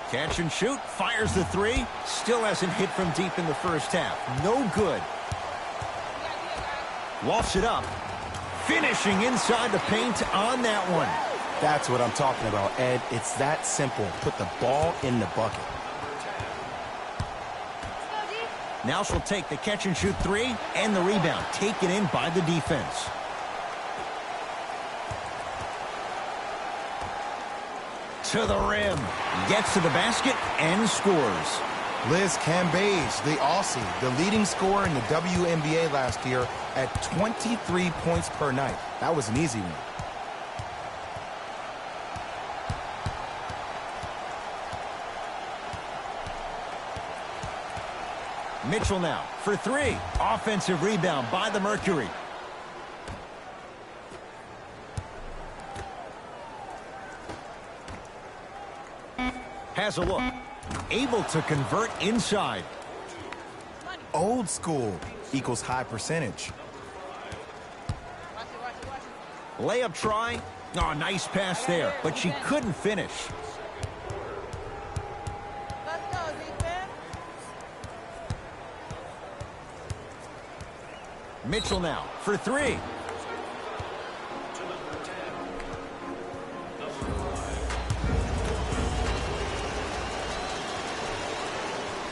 Catch and shoot. Fires the three. Still hasn't hit from deep in the first half. No good. Lofts it up. Finishing inside the paint on that one.
That's what I'm talking about, Ed. It's that simple. Put the ball in the bucket.
Now she'll take the catch-and-shoot three, and the rebound taken in by the defense. To the rim. Gets to the basket and scores.
Liz Cambage, the Aussie, the leading scorer in the WNBA last year at 23 points per night. That was an easy one.
Mitchell now for three. Offensive rebound by the Mercury. Has a look. Able to convert inside.
Old school equals high percentage.
Layup try. Oh, nice pass there, but she couldn't finish.
Let's go, defense.
Mitchell now for three.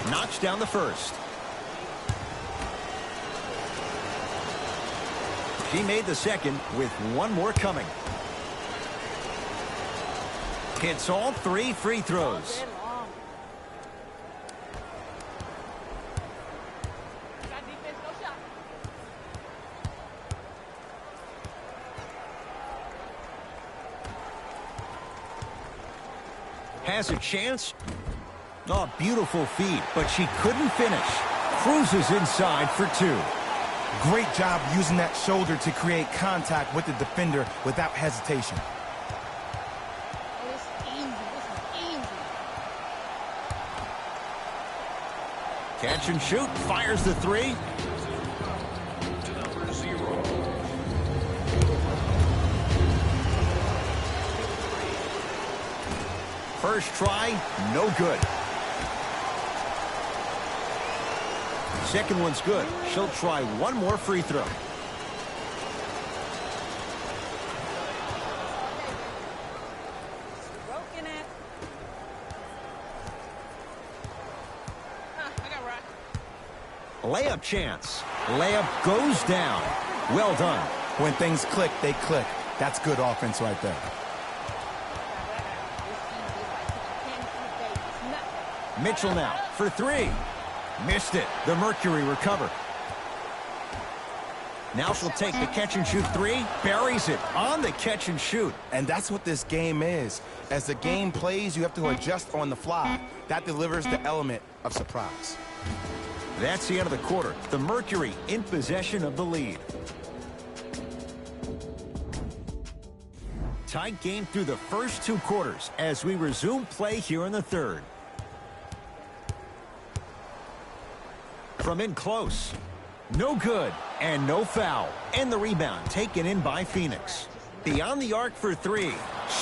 Knocks down the first. She made the second with one more coming. Hits all three free throws. Has a chance. Oh, beautiful feed, but she couldn't finish. Cruises inside for two.
Great job using that shoulder to create contact with the defender without hesitation.
Oh, this is easy. This is easy.
Catch and shoot. Fires the three.
To number 0.
First try, no good. Second one's good. She'll try one more free throw.
Broken it. I got right.
Layup chance. Layup goes down. Well done.
When things click, they click. That's good offense right there.
Mitchell now for three. Missed it. The Mercury recover. Now she'll take the catch-and-shoot three. Buries it on the catch-and-shoot.
And that's what this game is. As the game plays, you have to adjust on the fly. That delivers the element of surprise.
That's the end of the quarter. The Mercury in possession of the lead. Tight game through the first two quarters as we resume play here in the third. From in close. No good and no foul. And the rebound taken in by Phoenix. Beyond the arc for three.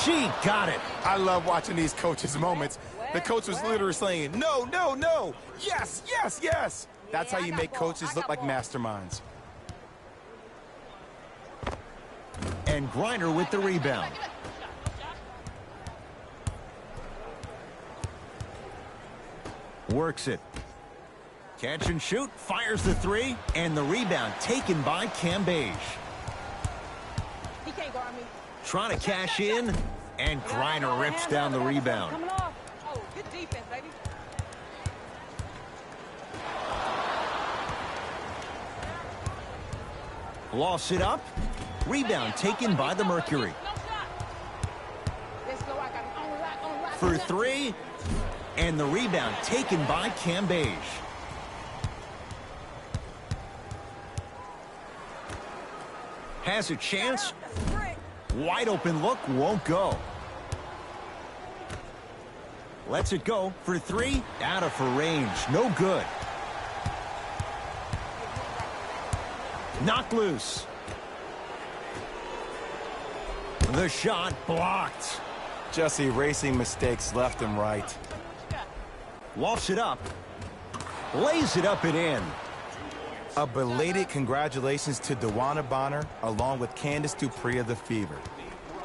She got it.
I love watching these coaches' moments. The coach was literally saying, no, no, no. Yes, yes, yes. That's how you make coaches look like masterminds.
And Griner with the rebound. Works it. Catch and shoot, fires the three, and the rebound taken by Cambage.
He can't guard me.
Trying to cash in, and Griner rips down the rebound.
Coming off. Oh, good defense, baby.
Lost it up. Rebound taken by the Mercury.
Let's go. I got it. On the rack.
For three, and the rebound taken by Cambage. Has a chance. Wide open look, won't go. Lets it go for three. Out of her range, no good. Knocked loose. The shot blocked.
Just erasing mistakes left and right.
Lofts it up. Lays it up and in.
A belated congratulations to Dewana Bonner along with Candace Dupree of the Fever.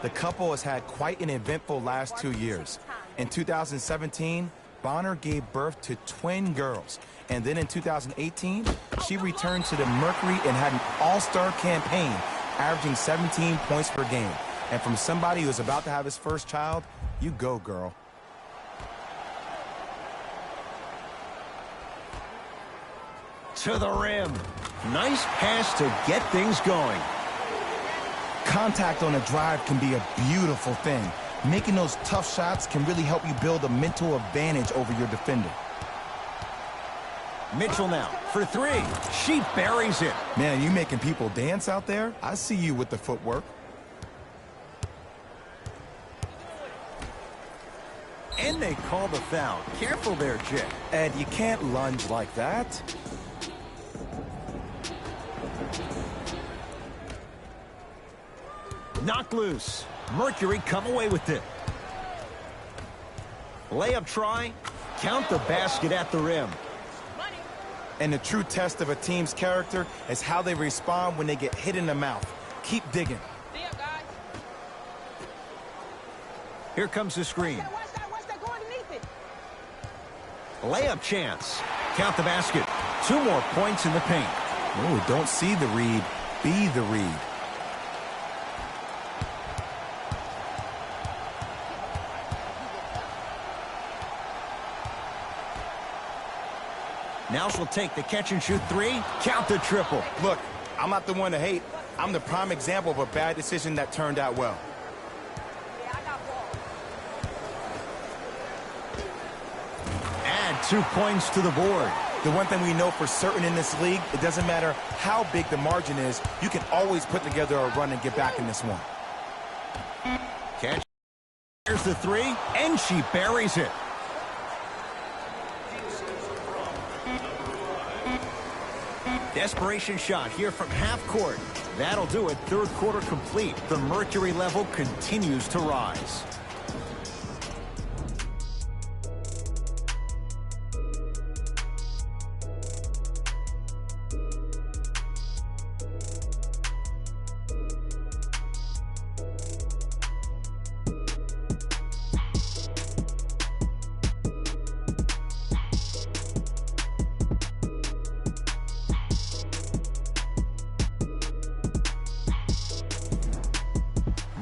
The couple has had quite an eventful last 2 years. In 2017, Bonner gave birth to twin girls. And then in 2018, she returned to the Mercury and had an all-star campaign, averaging 17 points per game. And from somebody who's about to have his first child, you go, girl.
To the rim. Nice pass to get things going.
Contact on a drive can be a beautiful thing. Making those tough shots can really help you build a mental advantage over your defender.
Mitchell now for three. She buries it.
Man, you making people dance out there? I see you with the footwork.
And they call the foul. Careful there, Jay.
Ed, you can't lunge like that.
Knocked loose. Mercury come away with it. Layup try. Count the basket at the rim.
And the true test of a team's character is how they respond when they get hit in the mouth. Keep digging.
See ya, guys.
Here comes the screen.
Watch that, go underneath it.
Layup chance. Count the basket. 2 more points in the paint.
Oh, don't see the read. Be the read.
Now she'll take the catch-and-shoot 3. Count the triple.
Look, I'm not the one to hate. I'm the prime example of a bad decision that turned out well.
Yeah, I got ball.
Add 2 points to the board.
The one thing we know for certain in this league, it doesn't matter how big the margin is, you can always put together a run and get back in this one.
Catch. Here's the 3, and she buries it. Desperation shot here from half court. That'll do it. Third quarter complete. The Mercury level continues to rise.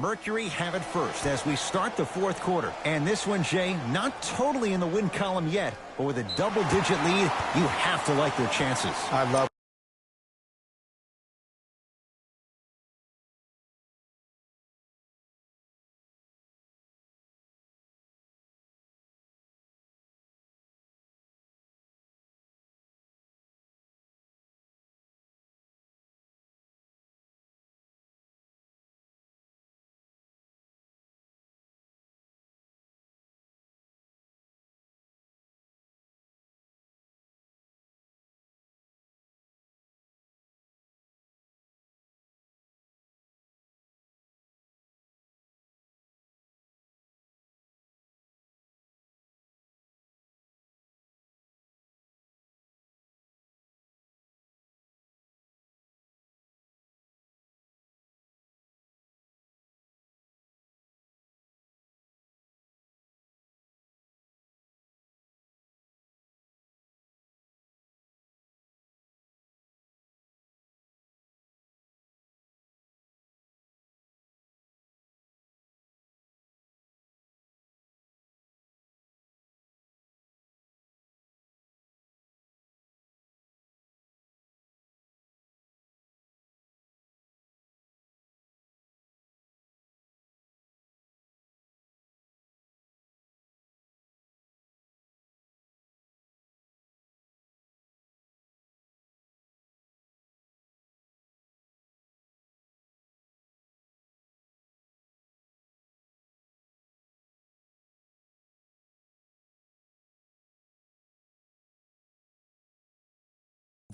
Mercury have it first as we start the fourth quarter. And this one, Jay, not totally in the win column yet, but with a double-digit lead, you have to like their chances.
I love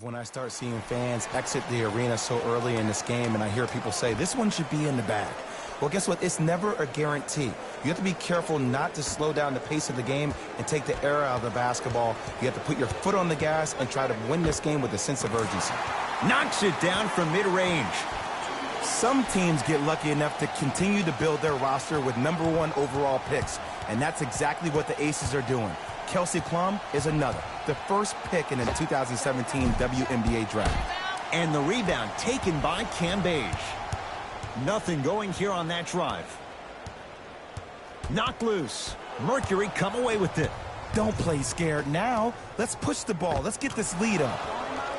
when I start seeing fans exit the arena so early in this game and I hear people say, this one should be in the bag. Well, guess what? It's never a guarantee. You have to be careful not to slow down the pace of the game and take the air out of the basketball. You have to put your foot on the gas and try to win this game with a sense of urgency.
Knocks it down from mid-range.
Some teams get lucky enough to continue to build their roster with #1 overall picks, and that's exactly what the Aces are doing. Kelsey Plum is another, the first pick in the 2017 WNBA draft.
And the rebound taken by Cambage. Nothing going here on that drive. Knocked loose. Mercury come away with it.
Don't play scared now. Let's push the ball. Let's get this lead up.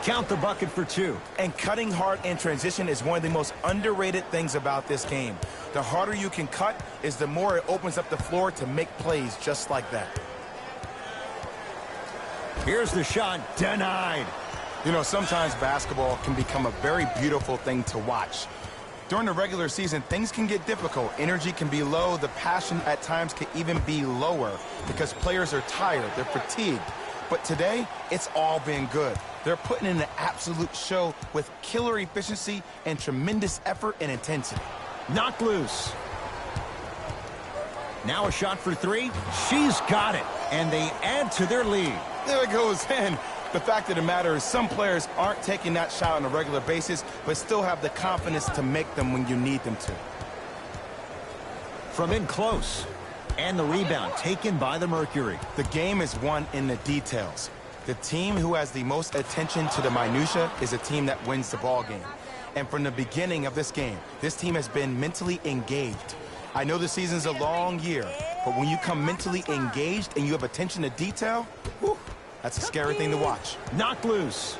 Count the bucket for 2.
And cutting hard in transition is one of the most underrated things about this game. The harder you can cut is the more it opens up the floor to make plays just like that.
Here's the shot, denied.
You know, sometimes basketball can become a very beautiful thing to watch. During the regular season, things can get difficult. Energy can be low. The passion at times can even be lower because players are tired. They're fatigued. But today, it's all been good. They're putting in an absolute show with killer efficiency and tremendous effort and intensity.
Knocked loose. Now a shot for 3. She's got it. And they add to their lead.
There it goes in. The fact of the matter is some players aren't taking that shot on a regular basis, but still have the confidence to make them when you need them to.
From in close. And the rebound taken by the Mercury.
The game is won in the details. The team who has the most attention to the minutia is a team that wins the ball game. And from the beginning of this game, this team has been mentally engaged. I know the season's a long year, but when you come mentally engaged and you have attention to detail, whew, that's a scary thing to watch.
Knocked loose.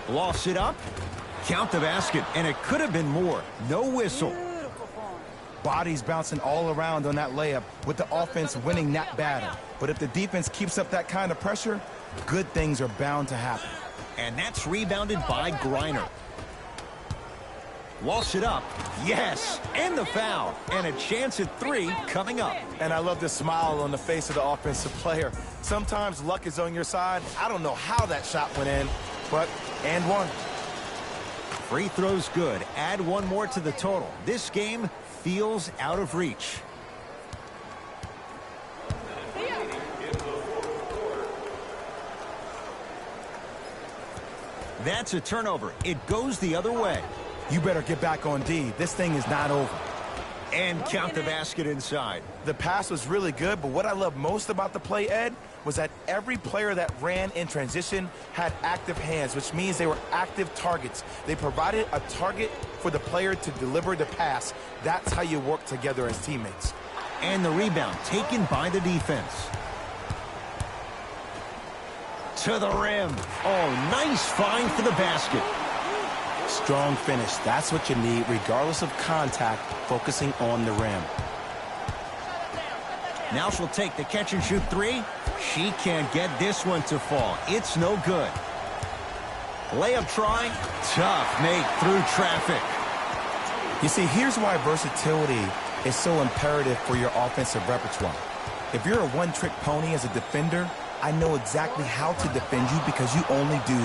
Lost it up. Count the basket, and it could have been more. No whistle.
Bodies bouncing all around on that layup with the offense winning that battle. But if the defense keeps up that kind of pressure, good things are bound to happen.
And that's rebounded by Griner. Lost it up. Yes, and the foul. And a chance at 3 coming up.
And I love the smile on the face of the offensive player. Sometimes luck is on your side. I don't know how that shot went in, but and one.
Free throws good. Add 1 more to the total. This game feels out of reach. That's a turnover. It goes the other way.
You better get back on D. This thing is not over.
And count the basket inside.
The pass was really good, but what I love most about the play, Ed, was that every player that ran in transition had active hands, which means they were active targets. They provided a target for the player to deliver the pass. That's how you work together as teammates.
And the rebound taken by the defense. To the rim. Oh, nice find for the basket.
Strong finish. That's what you need, regardless of contact, focusing on the rim.
Now she'll take the catch and shoot 3. She can't get this one to fall. It's no good. Layup try. Tough make through traffic.
You see, here's why versatility is so imperative for your offensive repertoire. If you're a one-trick pony as a defender, I know exactly how to defend you because you only do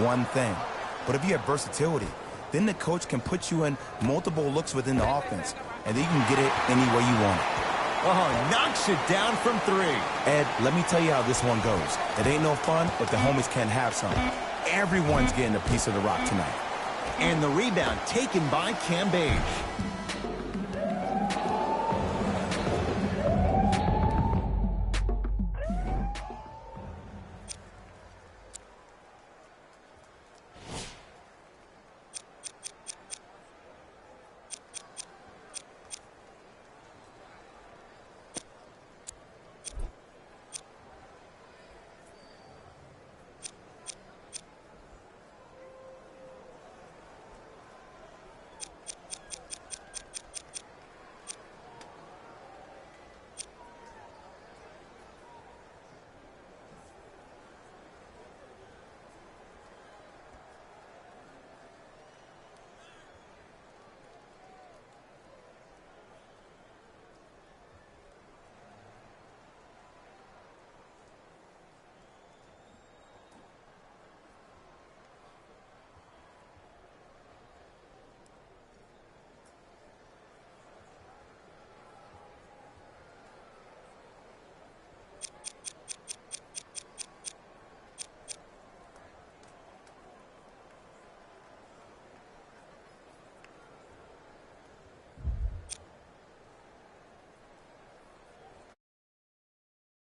one thing. But if you have versatility, then the coach can put you in multiple looks within the offense, and then you can get it any way you want it.
Oh, knocks it down from 3.
Ed, let me tell you how this one goes. It ain't no fun if the homies can't have some. Everyone's getting a piece of the rock tonight.
And the rebound taken by Cambage.